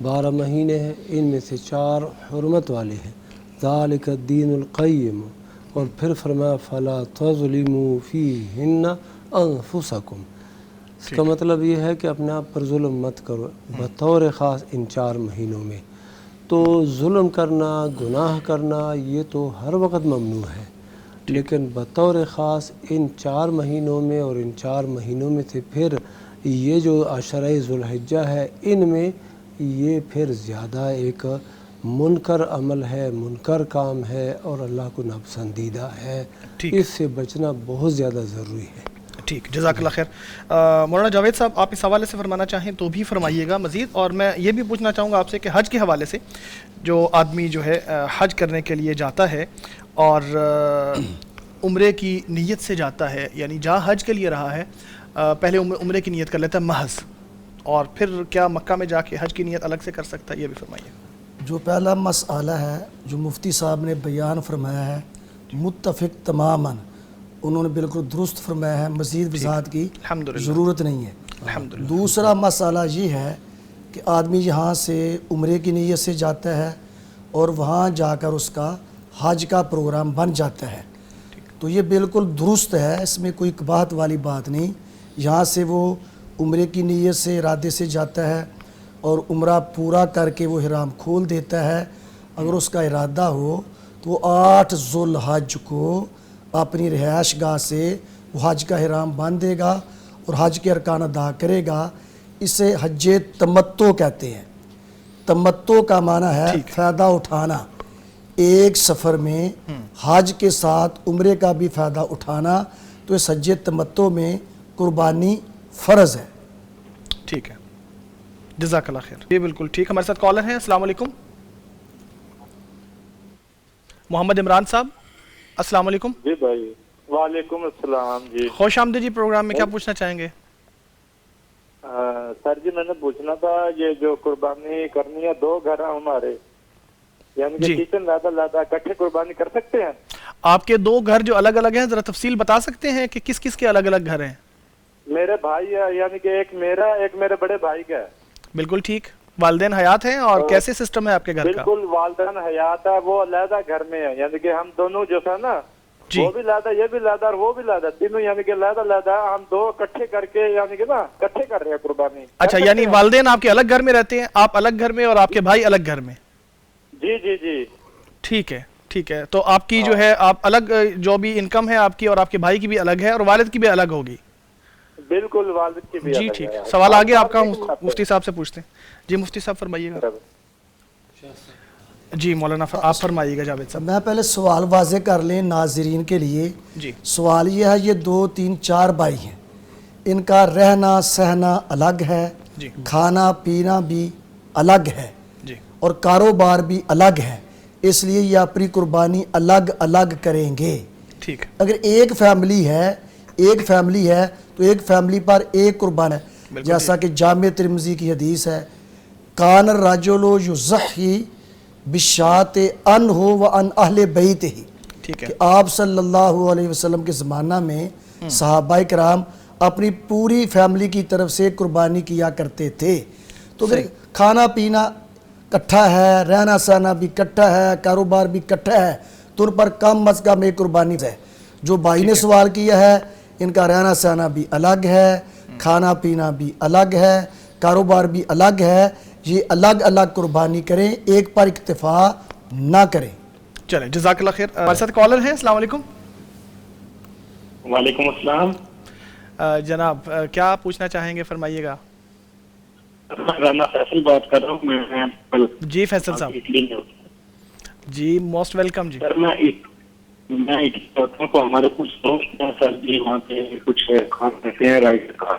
12 مہینے ہیں, ان میں سے 4 حرمت والے ہیں, ذالک الدین القیم, اور پھر فرمایا فلا تظلموا فیہن انفسکم. اس کا مطلب یہ ہے کہ اپنے آپ پر ظلم مت کرو بطور خاص ان 4 مہینوں میں. تو ظلم کرنا, گناہ کرنا یہ تو ہر وقت ممنوع ہے, لیکن بطور خاص ان 4 مہینوں میں, اور ان 4 مہینوں میں سے پھر یہ جو عشرہ ذو الحجہ ہے, ان میں یہ پھر زیادہ ایک منکر عمل ہے, منکر کام ہے اور اللہ کو ناپسندیدہ ہے. اس سے بچنا بہت زیادہ ضروری ہے. ٹھیک, جزاک اللہ خیر. مولانا جاوید صاحب آپ اس حوالے سے فرمانا چاہیں تو بھی فرمائیے گا مزید. اور میں یہ بھی پوچھنا چاہوں گا آپ سے کہ حج کے حوالے سے جو آدمی جو ہے حج کرنے کے لیے جاتا ہے اور عمرے کی نیت سے جاتا ہے، یعنی جہاں حج کے لیے رہا ہے پہلے عمرے کی نیت کر لیتا ہے محض، اور پھر کیا مکہ میں جا کے حج کی نیت الگ سے کر سکتا ہے؟ یہ بھی فرمائیے۔ جو پہلا مسئلہ ہے جو مفتی صاحب نے بیان فرمایا ہے متفق تماماً، انہوں نے بالکل درست فرمایا ہے، مزید وضاحت کی ضرورت نہیں ہے۔ دوسرا مسئلہ یہ ہے کہ آدمی یہاں سے عمرے کی نیت سے جاتا ہے اور وہاں جا کر اس کا حج کا پروگرام بن جاتا ہے، تو یہ بالکل درست ہے، اس میں کوئی قباحت والی بات نہیں۔ یہاں سے وہ عمرے کی نیت سے ارادے سے جاتا ہے اور عمرہ پورا کر کے وہ احرام کھول دیتا ہے۔ اگر اس کا ارادہ ہو تو وہ 8 ذو الحج کو اپنی رہائش گاہ سے وہ حج کا احرام باندھے گا اور حج کے ارکان ادا کرے گا۔ اسے حج تمتع کہتے ہیں۔ تمتع کا معنی ہے فائدہ اٹھانا، ایک سفر میں حج کے ساتھ عمرے کا بھی فائدہ اٹھانا، تو اس حج تمتع میں قربانی فرض ہے۔ ٹھیک ہے، جزاک اللہ خیر، یہ بالکل ٹھیک۔ ہمارے ساتھ کالر ہیں، السلام علیکم محمد عمران صاحب، السلام علیکم۔ جی بھائی، وعلیکم السلام جی، خوش آمدید جی پروگرام میں، کیا پوچھنا چاہیں گے؟ سر جی میں نے پوچھنا تھا، یہ جو قربانی کرنی ہے 2 گھر ہیں ہمارے، یعنی کہ کتنے لہذا اکٹھے قربانی کر سکتے ہیں؟ آپ کے 2 گھر جو الگ الگ ہیں، ذرا تفصیل بتا سکتے ہیں کہ کس کس کے الگ الگ گھر ہیں؟ میرے بھائی ہے، یعنی کہ ایک میرا، ایک میرے بڑے بھائی کا ہے۔ بالکل ٹھیک۔ والدین حیات ہیں اور کیسے سسٹم ہے آپ کے گھر کا؟ بالکل والدین حیات ہے، وہ علیحدہ گھر میں ہے، یعنی کہ ہم دونوں جو ہے نا، وہ بھی علیحدہ، یہ بھی علیحدہ اور وہ بھی علیحدہ، تینوں یعنی کہ علیحدہ ہم 2 اکٹھے کر کے یعنی کہ نا اکٹھے کر رہے ہیں قربانی۔ اچھا، یعنی والدین آپ کے الگ گھر میں رہتے ہیں، آپ الگ گھر میں اور آپ کے بھائی الگ گھر میں؟ جی جی جی ٹھیک ہے ٹھیک ہے، تو آپ کی جو ہے آپ الگ جو بھی انکم ہے آپ کی اور آپ کے بھائی کی بھی الگ ہے اور والد کی بھی الگ ہوگی؟ بالکل، والد کی بھی جی ٹھیک، سوال آگے آپ کا مفتی صاحب سے پوچھتے ہیں۔ جی مفتی صاحب فرمائیے گا۔ جی مولانا آپ فرمائیے گا جاوید صاحب۔ میں پہلے سوال واضح کر لیں ناظرین کے لیے۔ جی سوال یہ ہے، یہ 2 3 4 بھائی ہیں، ان کا رہنا سہنا الگ ہے، کھانا پینا بھی الگ ہے اور کاروبار بھی الگ ہے، اس لیے یہ اپنی قربانی الگ الگ کریں گے۔ ٹھیک، اگر ایک فیملی ہے تو ایک فیملی پر ایک قربان ہے، جیسا کہ جامع ترمذی کی حدیث ہے، کان الرجل یضحی بشات عنہ وعن اہل بیتہ، کہ آپ صلی اللہ علیہ وسلم کے زمانہ میں صحابہ کرام اپنی پوری فیملی کی طرف سے قربانی کیا کرتے تھے۔ تو اگر کھانا پینا کٹھا ہے، رہنا سہنا بھی کٹھا ہے، کاروبار بھی کٹھا ہے، تو ان پر کم از کم ایک قربانی ہے۔ جو بھائی نے سوال کیا ہے، ان کا رہنا سہنا بھی الگ ہے، کھانا پینا بھی الگ ہے، کاروبار بھی الگ ہے، یہ الگ الگ قربانی کریں، ایک پر اکتفا نہ کریں۔ چلیں جزاک اللہ خیر۔ ہمارے ساتھ کالر ہیں، السلام علیکم۔ وعلیکم السلام جناب کیا پوچھنا چاہیں گے، فرمائیے گا۔ رانا فیصل بات کر رہا ہوں میں۔ جی فیصل صاحب، جی موسٹ ویلکم جی۔ سر میں کو ہمارے کچھ دوست ہیں سر جی، وہاں پہ کچھ کام کرتے ہیں رائڈر کا،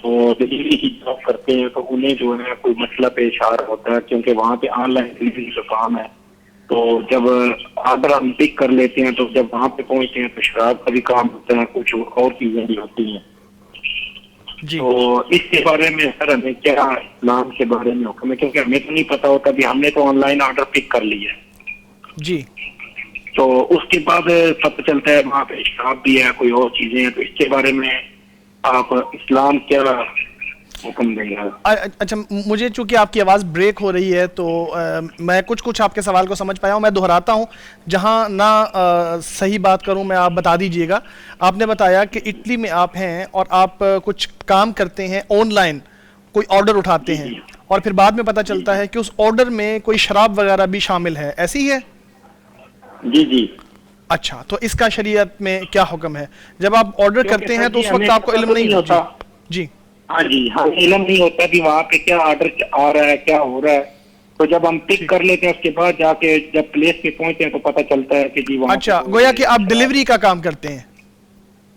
تو ڈلیوری کی جاب کرتے ہیں، تو انہیں جو ہے کوئی مسئلہ پیش آ رہا ہوتا ہے، کیونکہ وہاں پہ آن لائن ڈلیوری کا کام ہے، تو جب آرڈر ہم پک کر لیتے ہیں تو جب وہاں پہ پہنچتے ہیں تو شراب کا بھی کام ہوتا ہے، کچھ اور چیزیں بھی ہوتی ہیں۔ تو اس کے بارے میں سر ہمیں کیا اسلام کے بارے میں حکم ہے، کیونکہ ہمیں تو نہیں پتا ہوتا، بھی ہم نے تو آن لائن آرڈر پک کر لیا ہے جی، تو اس کے بعد پتہ چلتا ہے وہاں پہ شراب بھی ہے، کوئی اور چیزیں ہیں، تو اس کے بارے میں آپ اسلام کیا حکم دیں گے؟ اچھا، مجھے چونکہ آپ کی آواز بریک ہو رہی ہے تو میں کچھ آپ کے سوال کو سمجھ پایا ہوں، میں دہراتا ہوں، جہاں نہ صحیح بات کروں میں آپ بتا دیجئے گا۔ آپ نے بتایا کہ اٹلی میں آپ ہیں اور آپ کچھ کام کرتے ہیں آن لائن، کوئی آرڈر اٹھاتے ہیں اور پھر بعد میں پتہ چلتا ہے کہ اس آرڈر میں کوئی شراب وغیرہ بھی شامل ہے، ایسی ہے؟ جی جی۔ اچھا، تو اس کا شریعت میں کیا حکم ہے؟ جب آپ آرڈر کرتے ہیں تو اس وقت آپ کو علم نہیں ہوتا؟ جی ہاں جی، ہاں علم نہیں ہوتا کہ وہاں پہ کیا آرڈر آ رہا ہے، کیا ہو رہا ہے، تو جب ہم پک کر لیتے ہیں اس کے بعد جا کے جب پلیس پہ پہنچتے ہیں تو پتہ چلتا ہے کہ جی وہاں۔ اچھا، گویا کہ آپ ڈیلیوری کا کام کرتے ہیں؟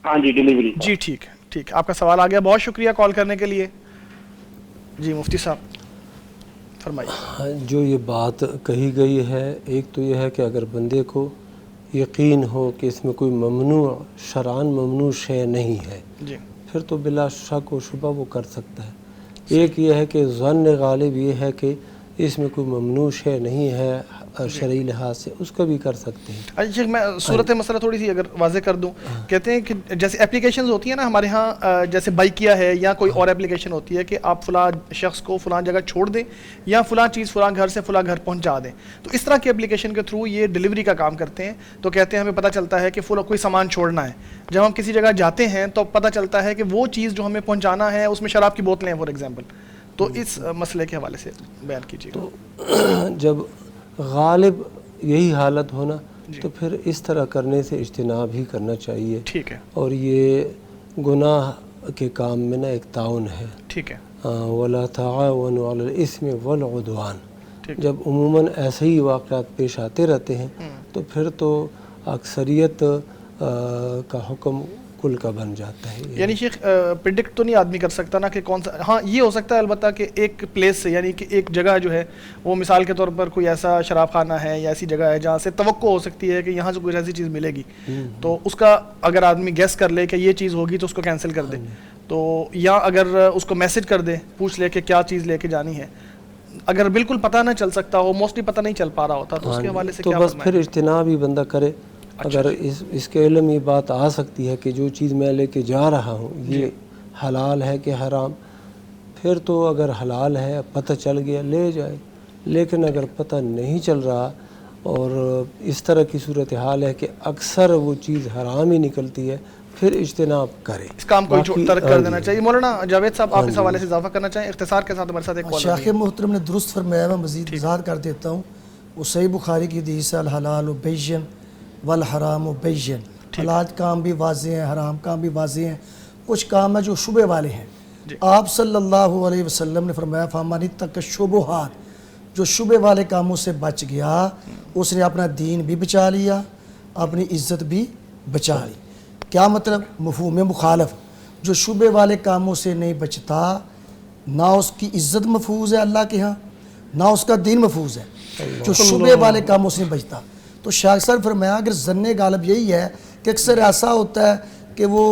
ہاں جی، ڈیلیوری۔ جی ٹھیک ہے ٹھیک ہے، آپ کا سوال آ گیا، بہت شکریہ کال کرنے کے لیے۔ جی مفتی صاحب فرمائیے۔ جو یہ بات کہی گئی ہے، ایک تو یہ ہے کہ اگر بندے کو یقین ہو کہ اس میں کوئی ممنوع شرعاً ممنوع شے نہیں ہے جی پھر تو بلا شک و شبہ وہ کر سکتا ہے۔ ایک یہ ہے کہ ظن غالب یہ ہے کہ اس میں کوئی ممنوع شے نہیں ہے شرعی لحاظ سے، اس کا بھی کر سکتے ہیں۔ اچھا شیخ میں صورت مسئلہ تھوڑی سی اگر واضح کر دوں، کہتے ہیں کہ جیسے اپلیکیشنز ہوتی ہیں نا ہمارے ہاں، جیسے بائکیا ہے یا کوئی اور اپلیکیشن ہوتی ہے کہ آپ فلاں شخص کو فلاں جگہ چھوڑ دیں یا فلاں چیز فلاں گھر سے فلاں گھر پہنچا دیں، تو اس طرح کی اپلیکیشن کے تھرو یہ ڈیلیوری کا کام کرتے ہیں۔ تو کہتے ہیں ہمیں پتہ چلتا ہے کہ فلاں کوئی سامان چھوڑنا ہے، جب ہم کسی جگہ جاتے ہیں تو پتہ چلتا ہے کہ وہ چیز جو ہمیں پہنچانا ہے اس میں شراب کی بوتلیں ہیں فار ایگزامپل، تو اس مسئلے کے حوالے سے بیان کیجیے۔ تو جب غالب یہی حالت ہونا تو پھر اس طرح کرنے سے اجتناب ہی کرنا چاہیے۔ ٹھیک ہے، اور یہ گناہ کے کام میں نا ایک تعاون ہے۔ ٹھیک ہے، وَلَا تَعَاوَنُوا عَلَى الْإِثْمِ وَالْعُدْوَانِ۔ جب عموماً ایسے ہی واقعات پیش آتے رہتے ہیں تو پھر تو اکثریت کا حکم کل کا بن جاتا ہے۔ یعنی شیخ پریڈکٹ تو نہیں آدمی کر سکتا نا کہ کون سا، ہاں یہ ہو سکتا ہے البتہ کہ ایک پلیس سے، یعنی کہ ایک جگہ جو ہے وہ مثال کے طور پر کوئی ایسا شراب خانہ ہے یا ایسی جگہ ہے جہاں سے توقع ہو سکتی ہے کہ یہاں سے کوئی ایسی چیز ملے گی، تو اس کا اگر آدمی گیس کر لے کہ یہ چیز ہوگی تو اس کو کینسل کر دے، تو یا اگر اس کو میسج کر دے پوچھ لے کہ کیا چیز لے کے جانی ہے، اگر بالکل پتہ نہ چل سکتا ہو، موسٹلی پتہ نہیں چل پا رہا ہوتا تو اس کے حوالے سے تو کیا بس پھر اجتناب ہی بندہ کرے۔ اگر اس کے علم یہ بات آ سکتی ہے کہ جو چیز میں لے کے جا رہا ہوں یہ حلال ہے کہ حرام، پھر تو اگر حلال ہے پتہ چل گیا لے جائے، لیکن اگر پتہ نہیں چل رہا اور اس طرح کی صورتحال ہے کہ اکثر وہ چیز حرام ہی نکلتی ہے، پھر اجتناب کرے، اس کام کو ترک کر دینا چاہیے۔ مولانا جاوید صاحب آپ اس حوالے سے اضافہ کرنا چاہیں اختصار کے ساتھ؟ ہمارے ساتھ ایک کالر ہے۔ شیخ محترم نے درست فرمایا، میں مزید وضاحت کر دیتا ہوں۔ وہ صحیح بخاری کی حدیث ہے الحلال بین والحرام بین، حلال کام بھی واضح ہیں، حرام کام بھی واضح ہیں، کچھ کام ہیں جو شبہ والے ہیں۔ آپ صلی اللہ علیہ وسلم نے فرمایا فَمَنِ اتَّقَ الشُّبُہَاتِ، جو شبہ والے کاموں سے بچ گیا اس نے اپنا دین بھی بچا لیا، اپنی عزت بھی بچا لی۔ کیا مطلب؟ مفہوم مخالف، جو شبہ والے کاموں سے نہیں بچتا نہ اس کی عزت محفوظ ہے اللہ کے ہاں، نہ اس کا دین محفوظ ہے، جو شبہ والے کاموں سے نہیں بچتا۔ تو شاہ صاحب فرمایا اگر ظن غالب یہی ہے کہ اکثر ایسا ہوتا ہے کہ وہ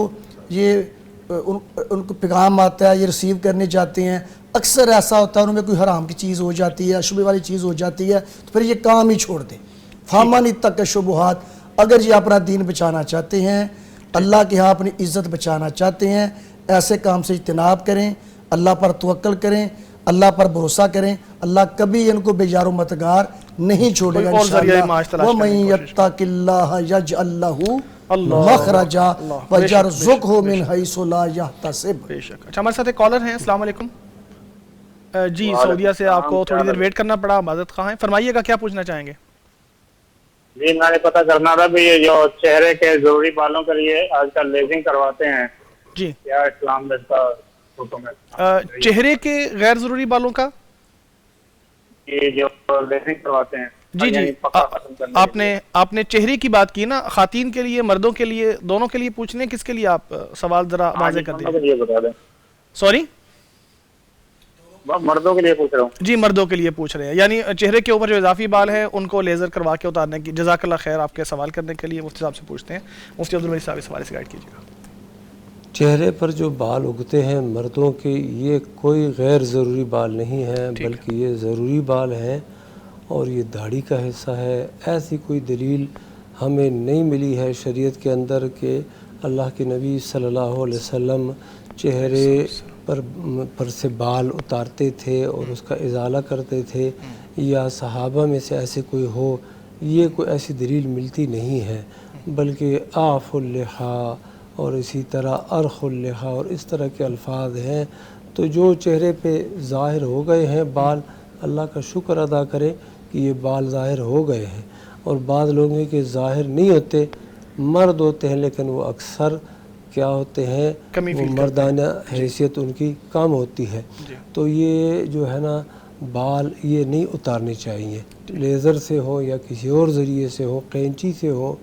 یہ ان کو پیغام آتا ہے، یہ ریسیو کرنے جاتے ہیں، اکثر ایسا ہوتا ہے ان میں کوئی حرام کی چیز ہو جاتی ہے، شبہ والی چیز ہو جاتی ہے، تو پھر یہ کام ہی چھوڑ دیں۔ فَمَنِ اتَّقَ الشُّبُہَاتِ، اگر یہ اپنا دین بچانا چاہتے ہیں، اللہ کے ہاں اپنی عزت بچانا چاہتے ہیں، ایسے کام سے اجتناب کریں، اللہ پر توکل کریں، اللہ پر بھروسہ کریں، اللہ کبھی ان کو بے یار و مددگار نہیں چھوڑے گا انشاءاللہ۔ وَمَن يَتَّقِ اللَّهَ يَجْعَل لَّهُ مَخْرَجًا وَيَرْزُقْهُ مِنْ حَيْثُ لَا يَحْتَسِبُ۔ بے شک۔ اچھا ہمارے ساتھ ایک کالر ہیں، السلام علیکم۔ جی سعودیہ سے آپ کو تھوڑی دیر ویٹ کرنا پڑا، معذرت خواہ ہیں، فرمائیے گا کیا پوچھنا چاہیں گے؟ جی میں نے پتہ کرنا تھا بھی یہ جو چہرے کے ضروری بالوں کے لیے آج کل لیزنگ کرواتے ہیں، جی کیا اسلام میں اس کا حکم ہے؟ چہرے کے غیر ضروری بالوں کا یہ جو لیزنگ کرواتے ہیں، جی جی آپ نے چہرے کی بات کی نا، خواتین کے لیے مردوں کے لیے دونوں کے لیے پوچھنے، کس کے لیے آپ سوال ذرا واضح کر دیجیے؟ بتا دیں۔ سوری مردوں کے لیے پوچھ رہا ہوں۔ جی مردوں کے لیے پوچھ رہے ہیں، یعنی چہرے کے اوپر جو اضافی بال ہیں ان کو لیزر کروا کے اتارنے کی۔ جزاک اللہ خیر، آپ کے سوال کرنے کے لیے مفتی صاحب سے پوچھتے ہیں، مفتی عبدالمجید صاحب اس حوالے سے گائیڈ کیجیے گا۔ چہرے پر جو بال اگتے ہیں مردوں کے، یہ کوئی غیر ضروری بال نہیں ہیں، بلکہ یہ ضروری بال ہیں اور یہ داڑھی کا حصہ ہے۔ ایسی کوئی دلیل ہمیں نہیں ملی ہے شریعت کے اندر کہ اللہ کے نبی صلی اللہ علیہ وسلم چہرے پر سے بال اتارتے تھے اور اس کا ازالہ کرتے تھے، یا صحابہ میں سے ایسے کوئی ہو، یہ کوئی ایسی دلیل ملتی نہیں ہے، بلکہ آف اللحا اور اسی طرح ارخ اللحا اور اس طرح کے الفاظ ہیں۔ تو جو چہرے پہ ظاہر ہو گئے ہیں بال، اللہ کا شکر ادا کریں کہ یہ بال ظاہر ہو گئے ہیں۔ اور بعض لوگوں کے ظاہر نہیں ہوتے، مرد ہوتے ہیں لیکن وہ اکثر کیا ہوتے ہیں، وہ مردانہ حیثیت ان کی کم ہوتی ہے، تو یہ جو ہے نا بال یہ نہیں اتارنے چاہیے، لیزر سے ہو یا کسی اور ذریعے سے ہو، قینچی سے ہو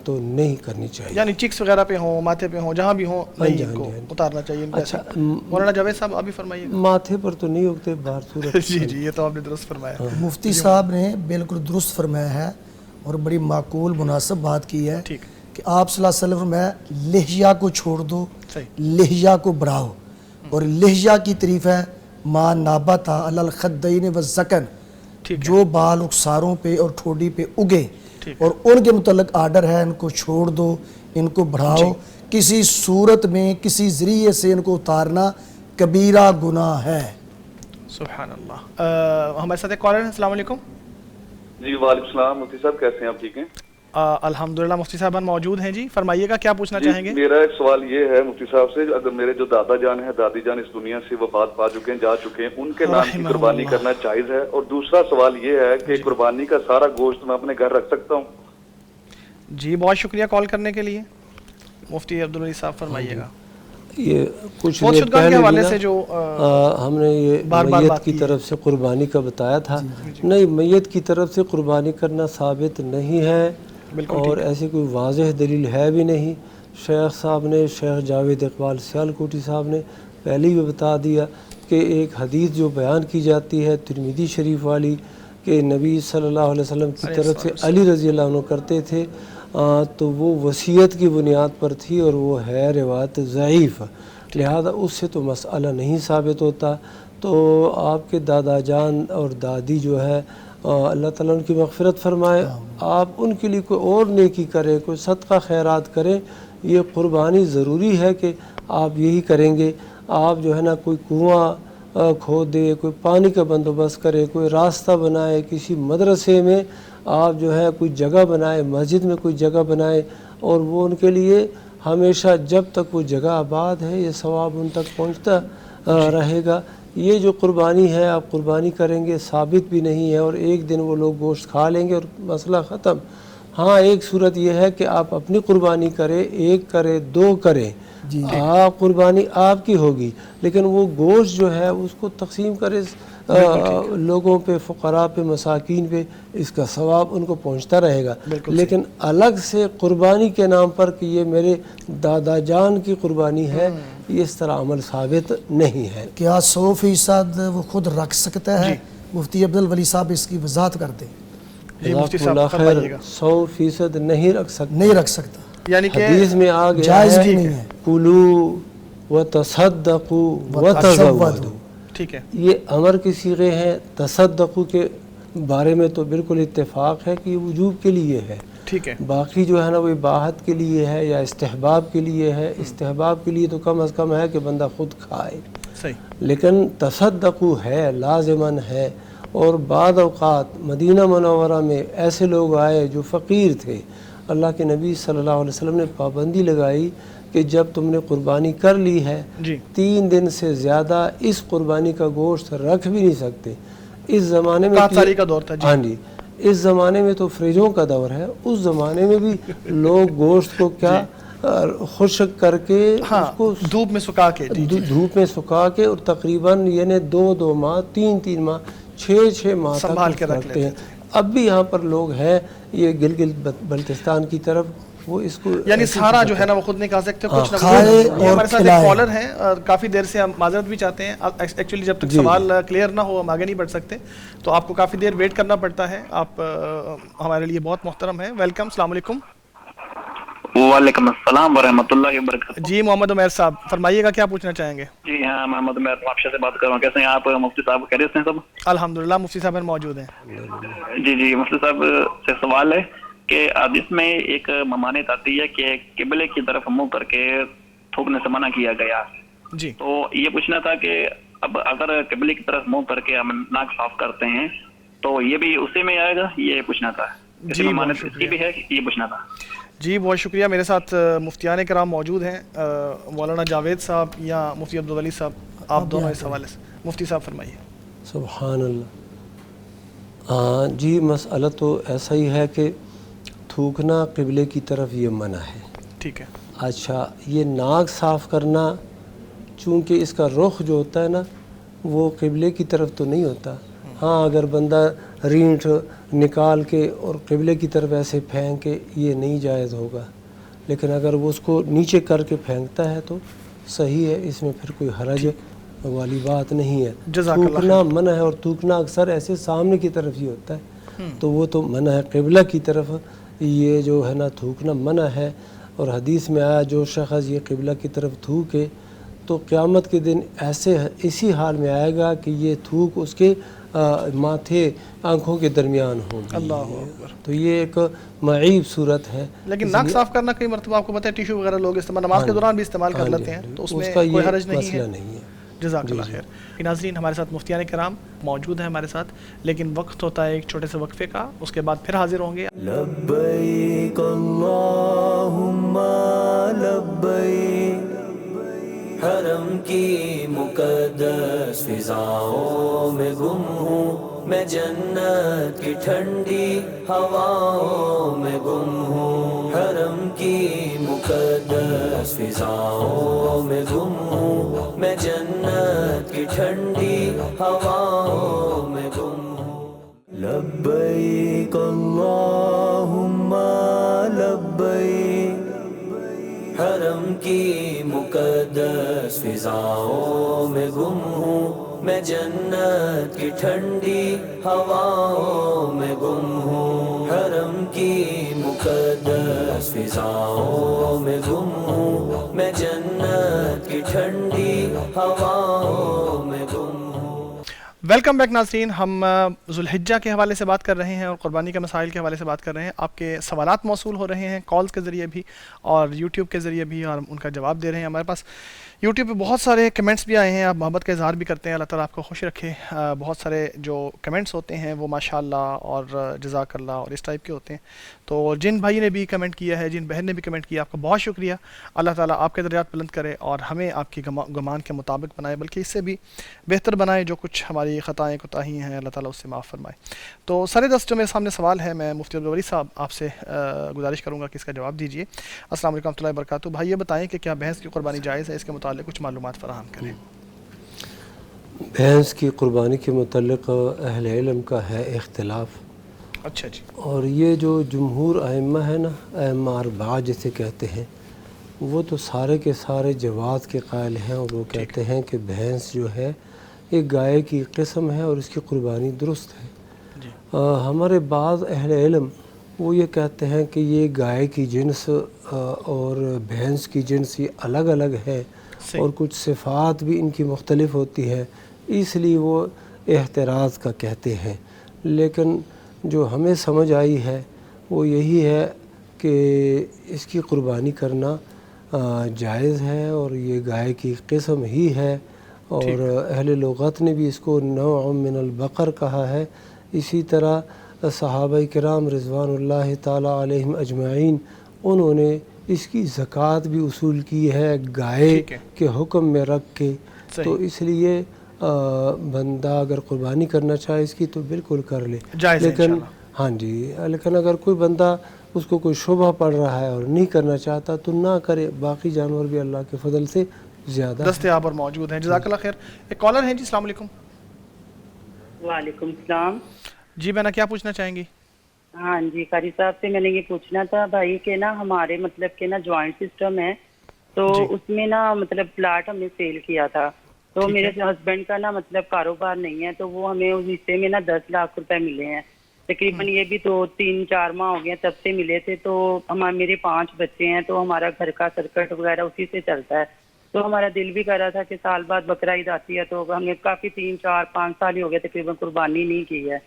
تو نہیں کرنی چاہیے، یعنی چکس وغیرہ پہ ہوں، ماتھے پہ ہوں، جہاں بھی ہوں نہیں ان کو اتارنا چاہیے۔ اچھا مولانا جاوید صاحب آپ بھی فرمائیے گا۔ ماتھے پر تو نہیں اگتے باہر صورت۔ جی جی یہ تو آپ نے درست فرمایا۔ مفتی صاحب نے بالکل درست فرمایا ہے، اور بڑی معقول مناسب بات کی ہے کہ آپ صلی اللہ علیہ وسلم فرمایا لحیہ کو چھوڑ دو، لحیہ کو بڑھاؤ، اور لحیہ کی تعریف ہے ما نابتا علی الخدین والذکن، جو بال رخساروں پہ اور ٹھوڈی پہ اگے، اور ان کے متعلق آرڈر ہے ان کو چھوڑ دو، ان کو بڑھاؤ، کسی صورت میں کسی ذریعے سے ان کو اتارنا کبیرہ گناہ ہے۔ سبحان اللہ۔ ہمارے ساتھ ایک کالر ہیں، السلام علیکم۔ جی وعلیکم السلام، مفتی صاحب کیسے ہیں آپ؟ ٹھیک ہیں الحمدللہ، مفتی صاحبان موجود ہیں جی، فرمائیے گا کیا پوچھنا چاہیں گے؟ میرا ایک سوال یہ ہے مفتی صاحب سے، اگر میرے جو دادا جان ہیں دادی جان اس دنیا سے وفات پا چکے ہیں، جا چکے ہیں، ان کے نام کی قربانی کرنا جائز ہے؟ اور دوسرا سوال یہ ہے کہ قربانی کا سارا گوشت میں اپنے گھر رکھ سکتا ہوں؟ جی بہت شکریہ کال کرنے کے لیے۔ مفتی عبدالولی صاحب فرمائیے گا۔ یہ کچھ دیر پہلے ہم نے یہ میت کی طرف سے قربانی کا بتایا تھا، نہیں میت کی طرف سے قربانی کرنا ثابت نہیں ہے، اور ایسی کوئی واضح دلیل ہے بھی نہیں۔ شیخ صاحب نے، شیخ جاوید اقبال سیالکوٹی صاحب نے پہلے ہی بتا دیا کہ ایک حدیث جو بیان کی جاتی ہے ترمذی شریف والی کہ نبی صلی اللہ علیہ وسلم کی طرف سے علی رضی اللہ عنہ کرتے تھے، تو وہ وصیت کی بنیاد پر تھی اور وہ ہے روایت ضعیف، لہذا اس سے تو مسئلہ نہیں ثابت ہوتا۔ تو آپ کے دادا جان اور دادی جو ہے اللہ تعالیٰ ان کی مغفرت فرمائے، آپ ان کے لیے کوئی اور نیکی کریں، کوئی صدقہ خیرات کریں۔ یہ قربانی ضروری ہے کہ آپ یہی کریں گے، آپ جو ہے نا کوئی کنواں کھودے، کوئی پانی کا بندوبست کرے، کوئی راستہ بنائے، کسی مدرسے میں آپ جو ہے کوئی جگہ بنائے، مسجد میں کوئی جگہ بنائے، اور وہ ان کے لیے ہمیشہ جب تک وہ جگہ آباد ہے یہ ثواب ان تک پہنچتا رہے گا۔ یہ جو قربانی ہے آپ قربانی کریں گے ثابت بھی نہیں ہے، اور ایک دن وہ لوگ گوشت کھا لیں گے اور مسئلہ ختم۔ ہاں ایک صورت یہ ہے کہ آپ اپنی قربانی کریں، ایک کرے، دو کریں، آپ قربانی آپ کی ہوگی، لیکن وہ گوشت جو ہے اس کو تقسیم کرے لوگوں پہ، فقراء پہ، مساکین پہ، اس کا ثواب ان کو پہنچتا رہے گا۔ لیکن الگ سے قربانی کے نام پر کہ یہ میرے دادا جان کی قربانی ہے، یہ اس طرح عمل ثابت نہیں ہے۔ کیا 100% وہ خود رکھ سکتا ہے؟ مفتی عبدالولی صاحب اس کی وضاحت کر دیں۔ جزاک اللہ خیر، 100% نہیں رکھ سکتا، نہیں رکھ سکتا، یعنی کہ حدیث میں آ گیا ہے کلو وتصدقوا وتزودوا، ٹھیک ہے، یہ امر کی صیغے ہیں۔ تصدقوا کے بارے میں تو بالکل اتفاق ہے کہ یہ وجوب کے لیے ہے، ٹھیک ہے، باقی جو ہے نا وہ اباحت کے لیے ہے یا استحباب کے لیے ہے۔ استحباب کے لیے تو کم از کم ہے کہ بندہ خود کھائے، لیکن تصدقوا ہے، لازماً ہے۔ اور بعض اوقات مدینہ منورہ میں ایسے لوگ آئے جو فقیر تھے، اللہ کے نبی صلی اللہ علیہ وسلم نے پابندی لگائی کہ جب تم نے قربانی کر لی ہے 3 دن سے زیادہ اس قربانی کا گوشت رکھ بھی نہیں سکتے۔ اس زمانے میں کا دور تھا، ہاں جی، اس زمانے میں تو فریجوں کا دور ہے، اس زمانے میں بھی لوگ گوشت کو کیا خشک کر کے اس کو دھوپ میں سکھا کے، دھوپ میں سکھا کے، اور تقریباً یعنی 2 ماہ 3 ماہ 6 ماہ تک رکھتے ہیں۔ اب بھی یہاں پر لوگ ہیں، یہ گلگت بلتستان کی طرف، وہ اس کو یعنی سارا جو ہے نا وہ خود نہیں کھا سکتے، کچھ نہ کچھ۔ ہمارے ساتھ ایک کالر ہیں، کافی دیر سے ہم معذرت بھی چاہتے ہیں، ایکچولی جب تک سوال کلیئر نہ ہو ہم آگے نہیں بڑھ سکتے، تو آپ کو کافی دیر ویٹ کرنا پڑتا ہے۔ آپ ہمارے لیے بہت محترم ہیں، ویلکم، السلام علیکم۔ وعلیکم السلام ورحمۃ اللہ وبرکاتہ۔ جی محمد عمیر صاحب فرمائیے گا، کیا پوچھنا چاہیں گے؟ جی ہاں محمد عمیر معافشہ سے بات کر رہا ہوں، کیسے ہیں آپ؟ مفتی صاحب خیریت سے ہیں سب؟ الحمدللہ، مفتی صاحب موجود ہیں۔ جی مفتی صاحب سے سوال ہے کہ حدیث میں ایک ممانعت آتی ہے کہ قبلے کی طرف منہ کر کے تھوکنے سے منع کیا گیا، جی تو یہ پوچھنا تھا کہ اب اگر قبلے کی طرف منہ کر کے ہم ناک صاف کرتے ہیں تو یہ بھی اسی میں آئے گا؟ یہ پوچھنا تھا، جی ممانعت اس کی بھی ہے، یہ پوچھنا تھا۔ جی بہت شکریہ۔ میرے ساتھ مفتیان کرام موجود ہیں، مولانا جاوید صاحب یا مفتی عبدالولی صاحب، آپ دونوں اس حوالے سے مفتی صاحب فرمائیے۔ سبحان اللہ۔ جی مسئلہ تو ایسا ہی ہے کہ تھوکنا قبلے کی طرف یہ منع ہے، ٹھیک ہے۔ اچھا، یہ ناک صاف کرنا چونکہ اس کا رخ جو ہوتا ہے نا وہ قبلے کی طرف تو نہیں ہوتا، ہاں اگر بندہ رینٹھ نکال کے اور قبلے کی طرف ایسے پھینکے یہ نہیں جائز ہوگا، لیکن اگر وہ اس کو نیچے کر کے پھینکتا ہے تو صحیح ہے، اس میں پھر کوئی حرج والی بات نہیں ہے۔ تھوکنا منع ہے، اور تھوکنا اکثر ایسے سامنے کی طرف ہی ہوتا ہے، تو وہ تو منع ہے، قبلہ کی طرف یہ جو ہے نا تھوکنا منع ہے، اور حدیث میں آیا جو شخص یہ قبلہ کی طرف تھوکے تو قیامت کے دن اسی حال میں آئے گا کہ یہ تھوک اس کے ماتھے آنکھوں کے درمیان ہوگی۔ اللہ اکبر۔ تو یہ ایک معیب صورت ہے۔ لیکن ناک صاف کرنا کئی مرتبہ آپ کو پتہ ہے ٹیشو وغیرہ لوگ استعمال نماز کے دوران بھی استعمال کر لیتے ہیں، تو اس میں کوئی حرج نہیں ہے۔ جزاک اللہ خیر۔ ناظرین ہمارے ساتھ مفتیان کرام موجود ہیں ہمارے ساتھ، لیکن وقت ہوتا ہے ایک چھوٹے سے وقفے کا، اس کے بعد پھر حاضر ہوں گے۔ لبیک اللہم لبیک، حرم کی مقدس فضاؤں میں گم ہوں میں، جنت کی ٹھنڈی ہواؤں میں گم ہوں، حرم کی مقدس فضاؤں میں گم ہوں میں، جنت کی ٹھنڈی ہواؤں میں گم ہوں۔ لبیک اللہم لبیک، حرم کی مقدس فضاؤں میں گم ہوں میں، جنت کی ٹھنڈی ہواؤں میں گم ہوں، حرم کی مقدس فضاؤں میں گم ہوں میں، جنت کی ٹھنڈی ہواؤں میں گم ہوں۔ ویلکم بیک ناظرین، ہم ذوالحجہ کے حوالے سے بات کر رہے ہیں اور قربانی کے مسائل کے حوالے سے بات کر رہے ہیں۔ آپ کے سوالات موصول ہو رہے ہیں کالز کے ذریعے بھی اور یوٹیوب کے ذریعے بھی، اور ان کا جواب دے رہے ہیں۔ ہمارے پاس یوٹیوب پہ بہت سارے کمنٹس بھی آئے ہیں، آپ محبت کا اظہار بھی کرتے ہیں، اللہ تعالیٰ آپ کو خوش رکھے۔ بہت سارے جو کمنٹس ہوتے ہیں وہ ماشاءاللہ اور جزاک اللہ اور اس ٹائپ کے ہوتے ہیں۔ تو جن بھائی نے بھی کمنٹ کیا ہے، جن بہن نے بھی کمنٹ کیا، آپ کا بہت شکریہ۔ اللہ تعالیٰ آپ کے درجات بلند کرے اور ہمیں آپ کی گمان کے مطابق بنائے، بلکہ اس سے بھی بہتر بنائے۔ جو کچھ ہماری خطائیں کوتاہی ہیں اللہ تعالیٰ اس سے معاف فرمائے۔ تو سر دست جو میرے سامنے سوال ہے، میں مفتی عبدالولی صاحب آپ سے گزارش کروں گا کہ اس کا جواب دیجیے۔ السلام علیکم ورحمۃ اللہ وبرکاتہ۔ بھائی یہ بتائیں کہ کیا بھینس کی قربانی جائز ہے؟ اس کے متعلق کچھ معلومات فراہم کریں۔ بھینس کی قربانی کے متعلق اہل علم کا ہے اختلاف۔ اچھا جی۔ اور یہ جو جمہور ائمہ ہے نا، ائمہ اربعہ جسے کہتے ہیں، وہ تو سارے کے سارے جواز کے قائل ہیں، اور وہ کہتے ہیں کہ بھینس جو ہے ایک گائے کی قسم ہے اور اس کی قربانی درست ہے۔ ہمارے بعض اہل علم وہ یہ کہتے ہیں کہ یہ گائے کی جنس اور بھینس کی جنس یہ الگ الگ ہے، اور کچھ صفات بھی ان کی مختلف ہوتی ہے، اس لیے وہ احتراز کا کہتے ہیں۔ لیکن جو ہمیں سمجھ آئی ہے وہ یہی ہے کہ اس کی قربانی کرنا جائز ہے، اور یہ گائے کی قسم ہی ہے، اور اہل لغت نے بھی اس کو نوع من البقر کہا ہے۔ اسی طرح صحابہ کرام رضوان اللہ تعالی علیہم اجمعین انہوں نے اس کی زکوٰۃ بھی اصول کی ہے گائے کے حکم میں رکھ کے، تو اس لیے بندہ اگر قربانی کرنا چاہے اس کی تو بالکل کر لے، لیکن ہاں جی، لیکن اگر کوئی بندہ اس کو کوئی شبہ پڑ رہا ہے اور نہیں کرنا چاہتا تو نہ کرے، باقی جانور بھی اللہ کے فضل سے زیادہ دستیاب اور موجود ہیں۔ جزاک اللہ خیر۔ ایک کالر ہیں جی، السلام علیکم۔ وعلیکم السلام۔ جی بہنا کیا پوچھنا چاہیں گی؟ ہاں جی قاری صاحب سے میں نے یہ پوچھنا تھا بھائی کہ نا ہمارے مطلب کہ نا جوائنٹ سسٹم ہے، تو اس میں نا مطلب پلاٹ ہم نے سیل کیا تھا، تو میرے ہسبینڈ کا نا مطلب کاروبار نہیں ہے، تو وہ ہمیں اس حصے میں نا 10 لاکھ روپے ملے ہیں تقریباً، یہ بھی تو 3-4 ماہ ہو گئے تب سے ملے تھے۔ تو میرے 5 بچے ہیں، تو ہمارا گھر کا سرکٹ وغیرہ اسی سے چلتا ہے، تو ہمارا دل بھی کر رہا تھا کہ سال بعد بقرہ عید آتی ہے، تو ہم نے کافی 3-4-5 سال ہی ہو گئے تقریباً قربانی نہیں کی ہے،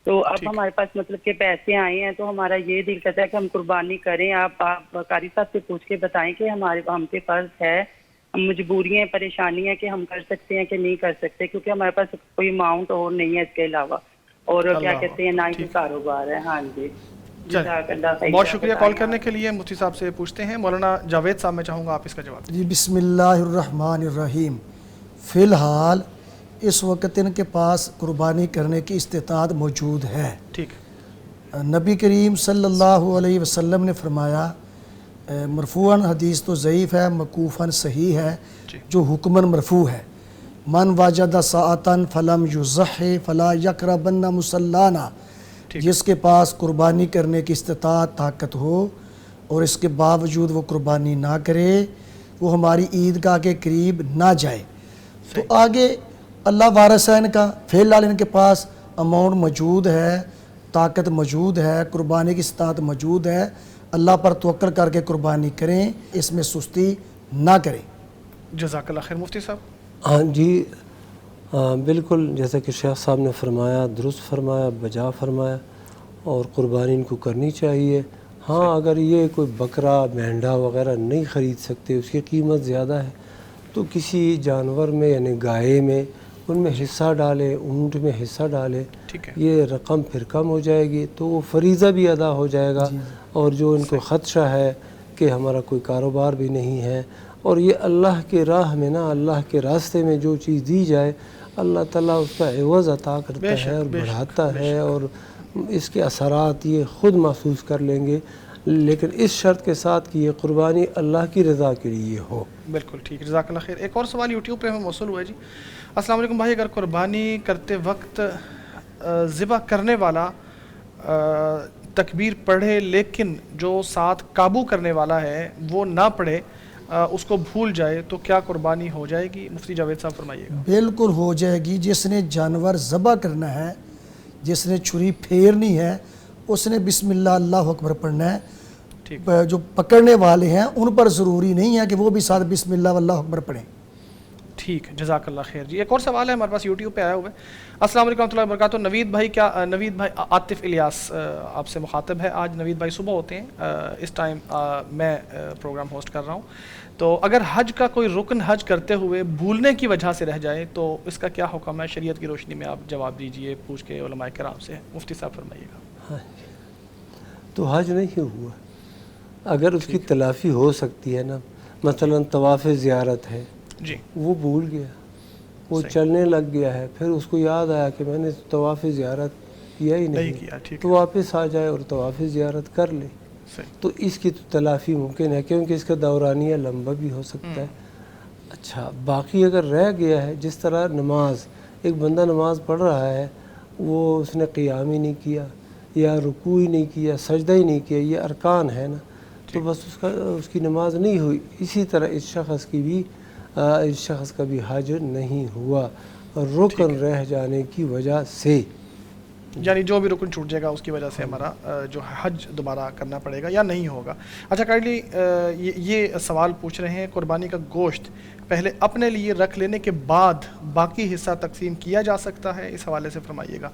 تو اب ہمارے پاس مطلب کہ پیسے آئے ہیں، تو ہمارا یہ دل کرتا ہے کہ ہم قربانی کریں۔ آپ قاری صاحب سے پوچھ کے بتائیں کہ ہم پہ فرض ہے، مجبوری ہے، پریشانی ہے کہ ہم کر سکتے ہیں کہ نہیں کر سکتے، کیونکہ ہمارے پاس کوئی اماؤنٹ اور نہیں ہے اس کے علاوہ، اور کیا کہتے ہیں نا ہی کاروبار ہے۔ ہااں جی، بہت شکریہ کال کرنے کے لیے۔ مفتی صاحب سے پوچھتے ہیں، مولانا جاوید صاحب میں چاہوں گا آپ اس کا جواب۔ جی بسم اللہ الرحمن الرحیم۔ فی الحال اس وقت ان کے پاس قربانی کرنے کی استطاعت موجود ہے۔ ٹھیک۔ نبی کریم صلی اللہ علیہ وسلم نے فرمایا، مرفوعاً حدیث تو ضعیف ہے، موقوفاً صحیح ہے، جو حکماً مرفوع ہے، من وجد ساعتاً فلم یضحی فلا یقربن مصلانا، جس کے پاس قربانی کرنے کی استطاعت طاقت ہو اور اس کے باوجود وہ قربانی نہ کرے، وہ ہماری عیدگاہ کے قریب نہ جائے۔ تو آگے اللہ وارث ہے ان کا، فی الحال ان کے پاس اماؤنٹ موجود ہے، طاقت موجود ہے, قربانی کی استطاعت موجود ہے, اللہ پر توکل کر کے قربانی کریں, اس میں سستی نہ کریں. جزاک اللہ خیر. مفتی صاحب. ہاں جی بالکل جیسا کہ شیخ صاحب نے فرمایا, درست فرمایا, بجا فرمایا, اور قربانی ان کو کرنی چاہیے. ہاں اگر یہ کوئی بکرا مینڈا وغیرہ نہیں خرید سکتے, اس کی قیمت زیادہ ہے, تو کسی جانور میں یعنی گائے میں ان میں حصہ ڈالے, اونٹ میں حصہ ڈالے, یہ رقم پھر کم ہو جائے گی, تو وہ فریضہ بھی ادا ہو جائے گا. اور جو ان کو خدشہ ہے کہ ہمارا کوئی کاروبار بھی نہیں ہے, اور یہ اللہ کے راہ میں نا, اللہ کے راستے میں جو چیز دی جائے اللہ تعالیٰ اس کا عوض عطا کرتا ہے اور بڑھاتا ہے, اور اس کے اثرات یہ خود محسوس کر لیں گے, لیکن اس شرط کے ساتھ کہ یہ قربانی اللہ کی رضا کے لیے ہو. بالکل ٹھیک, جزاک اللہ خیر. ایک اور سوال یوٹیوب پہ ہمیں موصول ہوا ہے جی. السلام علیکم بھائی, اگر قربانی کرتے وقت ذبح کرنے والا تکبیر پڑھے لیکن جو ساتھ قابو کرنے والا ہے وہ نہ پڑھے, اس کو بھول جائے, تو کیا قربانی ہو جائے گی؟ مفتی جاوید صاحب فرمائیے گا. بالکل ہو جائے گی. جس نے جانور ذبح کرنا ہے, جس نے چھری پھیرنی ہے, اس نے بسم اللہ اللہ اکبر پڑھنا ہے. جو پکڑنے والے ہیں ان پر ضروری نہیں ہے کہ وہ بھی ساتھ بسم اللہ واللہ اکبر پڑھیں. ٹھیک, جزاک اللہ خیر جی. ایک اور سوال ہے ہمارے پاس یوٹیوب پہ آیا ہوا ہے. السلام علیکم ورحمۃ اللہ وبرکاتہ. نوید بھائی عاطف الیاس آپ سے مخاطب ہے. آج نوید بھائی صبح ہوتے ہیں, اس ٹائم میں پروگرام ہوسٹ کر رہا ہوں. تو اگر حج کا کوئی رکن حج کرتے ہوئے بھولنے کی وجہ سے رہ جائے تو اس کا کیا حکم ہے؟ شریعت کی روشنی میں آپ جواب دیجئے, پوچھ کے علماء کرام سے. مفتی صاحب فرمائیے گا. تو حج نہیں ہوا. اگر اس کی تلافی ہو سکتی ہے نا, مثلا طواف زیارت ہے جی, وہ بھول گیا, وہ چلنے لگ گیا ہے, پھر اس کو یاد آیا کہ میں نے طواف زیارت کیا ہی نہیں, تو واپس آ جائے اور طواف زیارت کر لے. تو اس کی تلافی ممکن ہے, کیونکہ اس کا دورانیہ لمبا بھی ہو سکتا ہے. اچھا, باقی اگر رہ گیا ہے, جس طرح نماز, ایک بندہ نماز پڑھ رہا ہے, وہ اس نے قیام ہی نہیں کیا, یا رکوع ہی نہیں کیا, سجدہ ہی نہیں کیا, یہ ارکان ہے نا, تو بس اس کی نماز نہیں ہوئی. اسی طرح اس شخص کا بھی حج نہیں ہوا, رکن رہ جانے کی وجہ سے. یعنی جو بھی رکن چھوٹ جائے گا اس کی وجہ سے ہمارا جو حج دوبارہ کرنا پڑے گا یا نہیں ہوگا. اچھا کائنڈلی یہ سوال پوچھ رہے ہیں, قربانی کا گوشت پہلے اپنے لیے رکھ لینے کے بعد باقی حصہ تقسیم کیا جا سکتا ہے؟ اس حوالے سے فرمائیے گا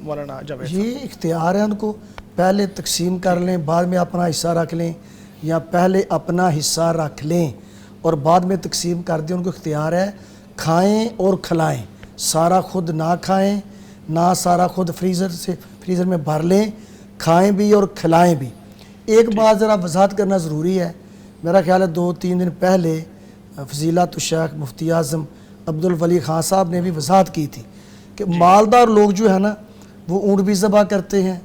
مولانا جاوید. یہ اختیار ہے ان کو, پہلے تقسیم کر لیں بعد میں اپنا حصہ رکھ لیں, یا پہلے اپنا حصہ رکھ لیں اور بعد میں تقسیم کر دیں. ان کو اختیار ہے, کھائیں اور کھلائیں, سارا خود نہ کھائیں, نہ سارا خود فریزر میں بھر لیں, کھائیں بھی اور کھلائیں بھی. ایک بات ذرا وضاحت کرنا ضروری ہے. میرا خیال ہے 2-3 دن پہلے فضیلت الشیخ مفتی اعظم عبدالولی خان صاحب نے بھی وضاحت کی تھی کہ مالدار لوگ جو ہے نا وہ اونٹ بھی ذبح کرتے ہیں,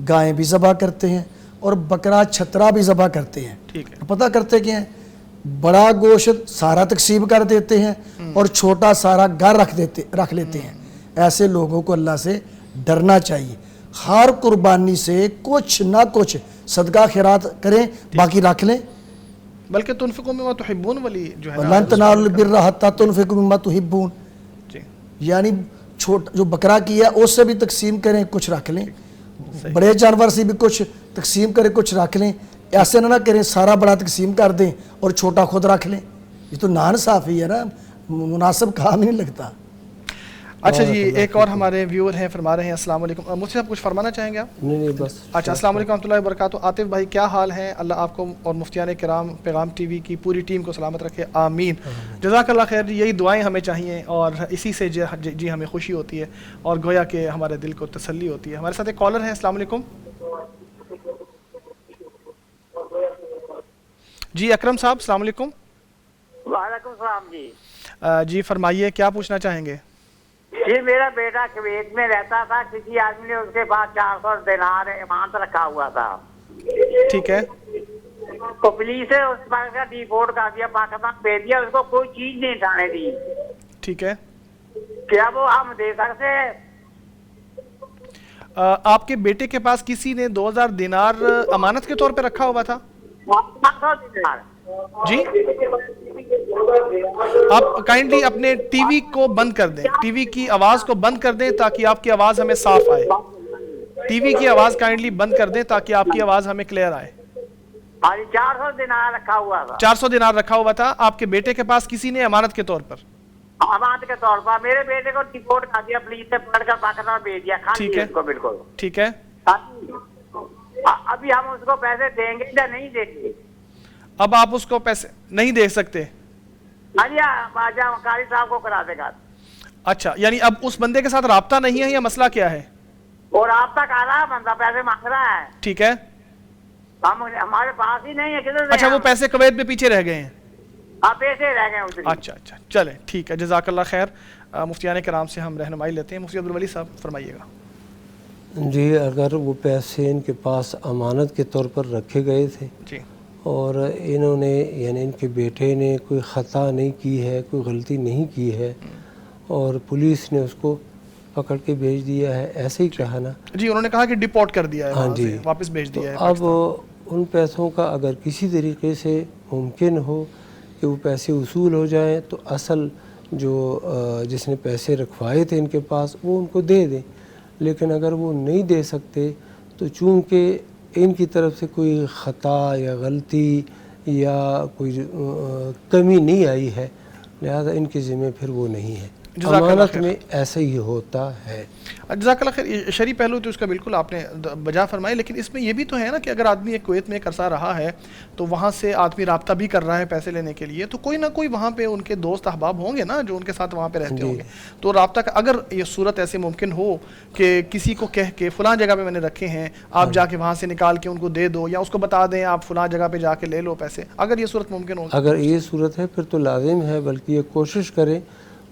گائیں بھی ذبح کرتے ہیں, اور بکرا چھترا بھی ذبح کرتے ہیں. پتہ کرتے کیا ہیں, بڑا گوشت سارا تقسیم کر دیتے ہیں اور چھوٹا سارا گھر رکھ لیتے ہیں. ایسے لوگوں کو اللہ سے ڈرنا چاہیے. ہر قربانی سے کچھ نہ کچھ صدقہ خیرات کریں, باقی رکھ لیں. بلکہ تنفقوا مما تحبون والی جو ہے لن تنالوا البر حتی تنفقوا مما تحبون, یعنی جو بکرا کیا اس سے بھی تقسیم کریں, کچھ رکھ لیں. بڑے جانور سے بھی کچھ تقسیم کریں, کچھ رکھ لیں. ایسے نہ کریں سارا بڑا تقسیم کر دیں اور چھوٹا خود رکھ لیں. یہ تو ناانصافی ہے نا, مناسب کام نہیں لگتا. اچھا جی, ایک اور ہمارے ویور ہیں, فرما رہے ہیں السلام علیکم. مفتی صاحب کچھ فرمانا چاہیں گے آپ؟ نہیں بس. اچھا, السلام علیکم ورحمۃ اللہ وبرکاتہ. عاطف بھائی کیا حال ہیں؟ اللہ آپ کو اور مفتیان کرام پیغام ٹی وی کی پوری ٹیم کو سلامت رکھے, آمین. جزاک اللہ خیر. یہی دعائیں ہمیں چاہیے اور اسی سے جی ہمیں خوشی ہوتی ہے اور گویا کہ ہمارے دل کو تسلی ہوتی ہے. ہمارے ساتھ ایک کالر ہے. السلام علیکم جی. اکرم صاحب السلام علیکم. وعلیکم السلام جی. جی فرمائیے, کیا پوچھنا چاہیں گے؟ جی میرا بیٹا کویت میں رہتا تھا, کسی آدمی نے اس کے پاس 400 دینار امانت رکھا ہوا تھا. ٹھیک ہے. تو پولیس نے اس پر کا ڈیپورٹ کر دیا, پاکستان بھیج دیا, اس کو کوئی چیز نہیں اٹھانے دی. ٹھیک ہے. کیا وہ ہم دے سکتے ہیں؟ آپ کے بیٹے کے پاس کسی نے 2000 دینار امانت کے طور پہ رکھا ہوا تھا؟ 500 دینار. جی آپ کائنڈلی اپنے ٹی وی کو بند کر دیں, ٹی وی کی آواز کو بند کر دیں تاکہ آپ کی آواز ہمیں صاف آئے. ٹی وی کی آواز کائنڈلی بند کر دیں تاکہ آپ کی آواز ہمیں کلیئر آئے. ہاں جی 400 دینار رکھا ہوا تھا. 400 دینار رکھا ہوا تھا آپ کے بیٹے کے پاس, کسی نے امانت کے طور پر؟ امانت کے طور پر. میرے بیٹے کو ڈپورٹ کر دیا, پولیس سے پکڑ کر پاکستان بھیج دیا. ٹھیک ہے, بالکل ٹھیک ہے. ابھی ہم اس کو پیسے دیں گے یا نہیں دیں گے؟ اب آپ اس کو پیسے نہیں دے سکتے؟ ہاں جی قاری صاحب کو کرا دے گا. اچھا, یعنی اب اس بندے کے ساتھ رابطہ نہیں ہے یا مسئلہ کیا ہے؟ اور رابطہ کر رہا ہے بندہ, پیسے مانگ رہا ہے. ٹھیک ہے, ہمارے پاس ہی نہیں ہے. کدھر؟ اچھا, وہ پیسے کویت میں پیچھے رہ گئے ہیں؟ ہاں پیسے رہ گئے ہیں. اچھا اچھا, چلیں ٹھیک ہے, جزاک اللہ خیر. مفتیان کرام سے ہم رہنمائی لیتے ہیں. مفتی عبدالولی صاحب فرمائیے گا. جی, اگر وہ پیسے ان کے پاس امانت کے طور پر رکھے گئے تھے جی, اور انہوں نے یعنی ان کے بیٹے نے کوئی خطا نہیں کی ہے, کوئی غلطی نہیں کی ہے, اور پولیس نے اس کو پکڑ کے بھیج دیا ہے, ایسے ہی کہا نا جی, انہوں نے کہا کہ ڈپورٹ کر دیا ہے, ہاں جی, واپس بھیج دیا ہے. اب ان پیسوں کا اگر کسی طریقے سے ممکن ہو کہ وہ پیسے وصول ہو جائیں تو اصل جو جس نے پیسے رکھوائے تھے ان کے پاس وہ ان کو دے دیں. لیکن اگر وہ نہیں دے سکتے تو چونکہ ان کی طرف سے کوئی خطا یا غلطی یا کوئی کمی نہیں آئی ہے, لہذا ان کے ذمہ پھر وہ نہیں ہے. امانت میں ایسا ہی ہوتا ہے. جزاک اللہ خیر. شرعی پہلو تو اس کا بالکل آپ نے بجا فرمائی, لیکن اس میں یہ بھی تو ہے نا کہ اگر آدمی ایک کویت میں ایک عرصہ رہا ہے تو وہاں سے آدمی رابطہ بھی کر رہا ہے پیسے لینے کے لیے, تو کوئی نہ کوئی وہاں پہ ان کے دوست احباب ہوں گے نا جو ان کے ساتھ وہاں پہ رہتے ہوں گے. تو رابطہ اگر یہ صورت ایسے ممکن ہو کہ کسی کو کہہ کے فلاں جگہ پہ میں نے رکھے ہیں, آپ جا کے وہاں سے نکال کے ان کو دے دو, یا اس کو بتا دیں آپ فلاں جگہ پہ جا کے لے لو پیسے, اگر یہ صورت ممکن ہو, اگر یہ صورت ہے پھر تو لازم ہے, بلکہ یہ کوشش کریں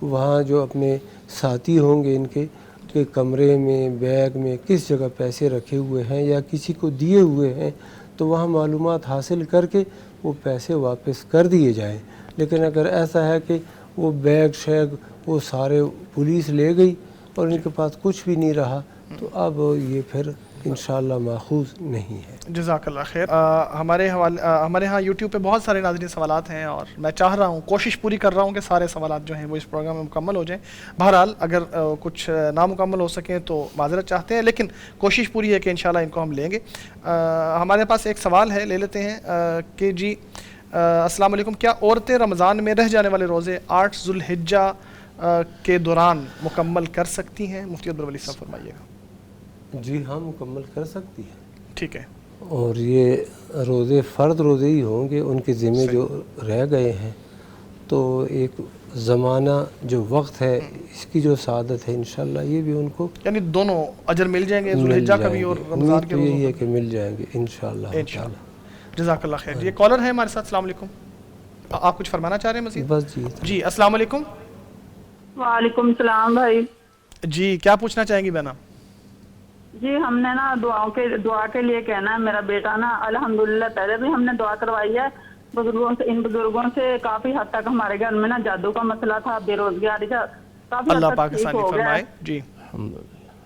وہاں جو اپنے ساتھی ہوں گے ان کے کہ کمرے میں, بیگ میں کس جگہ پیسے رکھے ہوئے ہیں یا کسی کو دیے ہوئے ہیں, تو وہاں معلومات حاصل کر کے وہ پیسے واپس کر دیے جائیں. لیکن اگر ایسا ہے کہ وہ بیگ شیگ وہ سارے پولیس لے گئی اور ان کے پاس کچھ بھی نہیں رہا, تو اب یہ پھر انشاءاللہ ماخوذ نہیں ہے. جزاک اللہ خیر. ہمارے ہاں یوٹیوب پہ بہت سارے ناظرین سوالات ہیں اور میں چاہ رہا ہوں, کوشش پوری کر رہا ہوں کہ سارے سوالات جو ہیں وہ اس پروگرام میں مکمل ہو جائیں. بہرحال اگر کچھ نامکمل ہو سکیں تو معذرت چاہتے ہیں, لیکن کوشش پوری ہے کہ انشاءاللہ ان کو ہم لیں گے. ہمارے پاس ایک سوال ہے, لے لیتے ہیں کہ جی السلام علیکم, کیا عورتیں رمضان میں رہ جانے والے روزے 8 ذوالحجہ کے دوران مکمل کر سکتی ہیں؟ مفتی عبدالولی صاحب فرمائیے گا. جی ہاں, مکمل کر سکتی ہے. ٹھیک ہے. اور یہ روزے فرض روزے ہی ہوں گے ان کے ذمہ جو رہ گئے ہیں, تو ایک زمانہ جو وقت ہے اس کی جو سعادت ہے انشاءاللہ یہ بھی ان کو یعنی دونوں اجر مل جائیں گے, ذوالحجہ کا بھی اور رمضان کے روزوں. یہی ہے کہ مل جائیں گے انشاءاللہ. جزاک اللہ خیر. یہ کالر ہے ہمارے ساتھ. السلام علیکم, آپ کچھ فرمانا چاہ رہے ہیں مزید؟ بس جی السلام علیکم. وعلیکم السلام بھائی. جی کیا پوچھنا چاہیں گی بہنا؟ جی ہم نے نا دعا کے لیے کہنا ہے. میرا بیٹا نا الحمدللہ پہلے بھی ہم نے دعا کروائی ہے بزرگوں سے, ان بزرگوں سے کافی حد تک ہمارے گھر میں نا جادو کا مسئلہ تھا, بے روزگاری کا, کافی اللہ پاک آسانی فرمائے. جی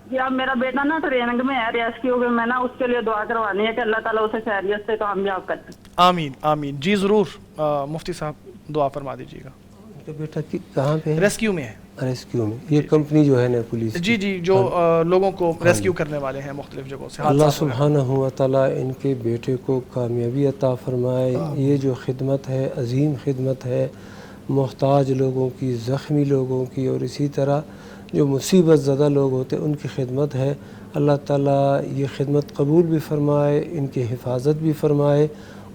جی اب میرا بیٹا نا ٹریننگ میں ہے ریسکیو میں, میں نا اس کے لیے دعا کروانی ہے کہ اللہ تعالیٰ اسے خیریت سے کامیاب کرے. آمین آمین. جی ضرور مفتی صاحب دعا فرما دیجیے گا. بیٹا کہاں پہ ہے؟ ریسکیو میں ہے. ریسکیو میں, یہ کمپنی جو ہے نا پولیس, جی جی جو لوگوں کو ریسکیو کرنے والے ہیں مختلف جگہوں سے. اللہ سبحانہ و تعالیٰ ان کے بیٹے کو کامیابی عطا فرمائے. یہ جو خدمت ہے عظیم خدمت ہے, محتاج لوگوں کی, زخمی لوگوں کی, اور اسی طرح جو مصیبت زدہ لوگ ہوتے ہیں ان کی خدمت ہے. اللہ تعالیٰ یہ خدمت قبول بھی فرمائے, ان کی حفاظت بھی فرمائے,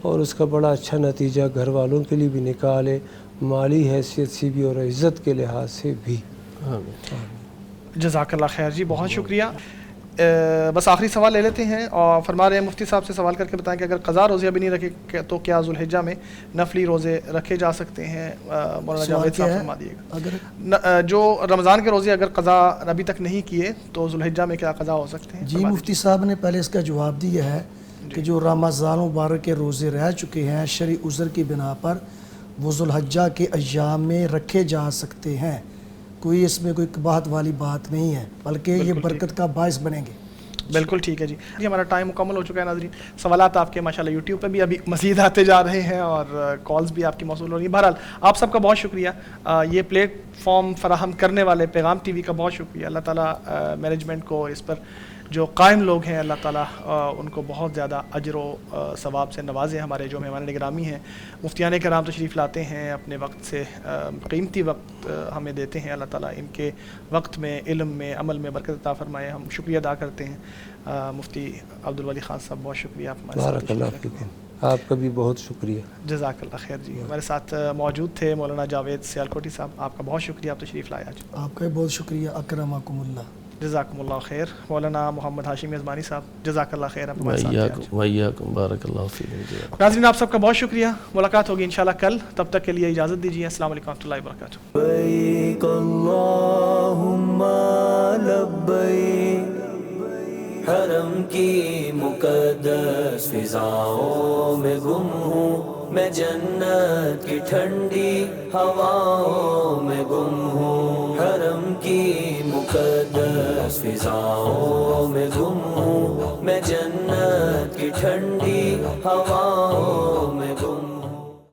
اور اس کا بڑا اچھا نتیجہ گھر والوں کے لیے بھی نکالے, مالی حیثیت سے بھی اور عزت کے لحاظ سے بھی. جزاک اللہ خیر. جی بہت شکریہ. بس آخری سوال لے لیتے ہیں, اور فرما رہے ہیں مفتی صاحب سے سوال کر کے بتائیں کہ اگر قضا روزے ابھی نہیں رکھے تو کیا ذوالحجہ میں نفلی روزے رکھے جا سکتے ہیں؟ مولانا جاوید صاحب فرما دیے گا. جو رمضان کے روزے اگر قضا ابھی تک نہیں کیے تو ذوالحجہ میں کیا قضا ہو سکتے ہیں؟ جی مفتی صاحب نے پہلے اس کا جواب دیا ہے کہ جو رمضان مبارک کے روزے رہ چکے ہیں شرعی عذر کی بنا پر, وہ ذوالحجہ کے ایام میں رکھے جا سکتے ہیں. کوئی اس میں کوئی قباحت والی بات نہیں ہے, بلکہ یہ برکت کا باعث بنیں گے. بالکل ٹھیک ہے. جی ہمارا ٹائم مکمل ہو چکا ہے ناظرین. سوالات آپ کے ماشاءاللہ یوٹیوب پہ بھی ابھی مزید آتے جا رہے ہیں اور کالز بھی آپ کی موصول ہو رہی ہیں. بہرحال آپ سب کا بہت شکریہ. یہ پلیٹ فارم فراہم کرنے والے پیغام ٹی وی کا بہت شکریہ. اللہ تعالیٰ مینجمنٹ کو اس پر جو قائم لوگ ہیں اللہ تعالیٰ ان کو بہت زیادہ اجر و ثواب سے نوازے. ہمارے جو مہمان گرامی ہیں مفتیان کرام تشریف لاتے ہیں, اپنے وقت سے قیمتی وقت ہمیں دیتے ہیں, اللہ تعالیٰ ان کے وقت میں, علم میں, عمل میں برکت عطا فرمائے. ہم شکریہ ادا کرتے ہیں. مفتی عبدالولی خان صاحب بہت شکریہ, آپ ہمارے بارک اللہ فیکم. آپ کا بھی بہت شکریہ. جزاک اللہ خیر. جی ہمارے ساتھ موجود تھے مولانا جاوید سیالکوٹی صاحب, آپ کا بہت شکریہ, آپ تشریف لائے آج. آپ کا بھی بہت شکریہ. اکرمکم اللہ. جزاکم اللہ خیر. مولانا محمد ہاشمی ازمانی صاحب, جزاک اللہ خیر. ویاکم بارک اللہ فیکم. ناظرین آپ سب کا بہت شکریہ. ملاقات ہوگی انشاءاللہ کل, تب تک کے لیے اجازت دیجیے. السلام علیکم ورحمۃ اللہ وبرکاتہ. لبیک اللہم لبیک, حرم کی مقدس فضاؤں میں گم ہوں میں, جنت کی ٹھنڈی ہواؤں میں گم ہوں. حرم کی مقدس فضاؤں میں گم ہوں میں, جنت کی ٹھنڈی ہواؤں میں گم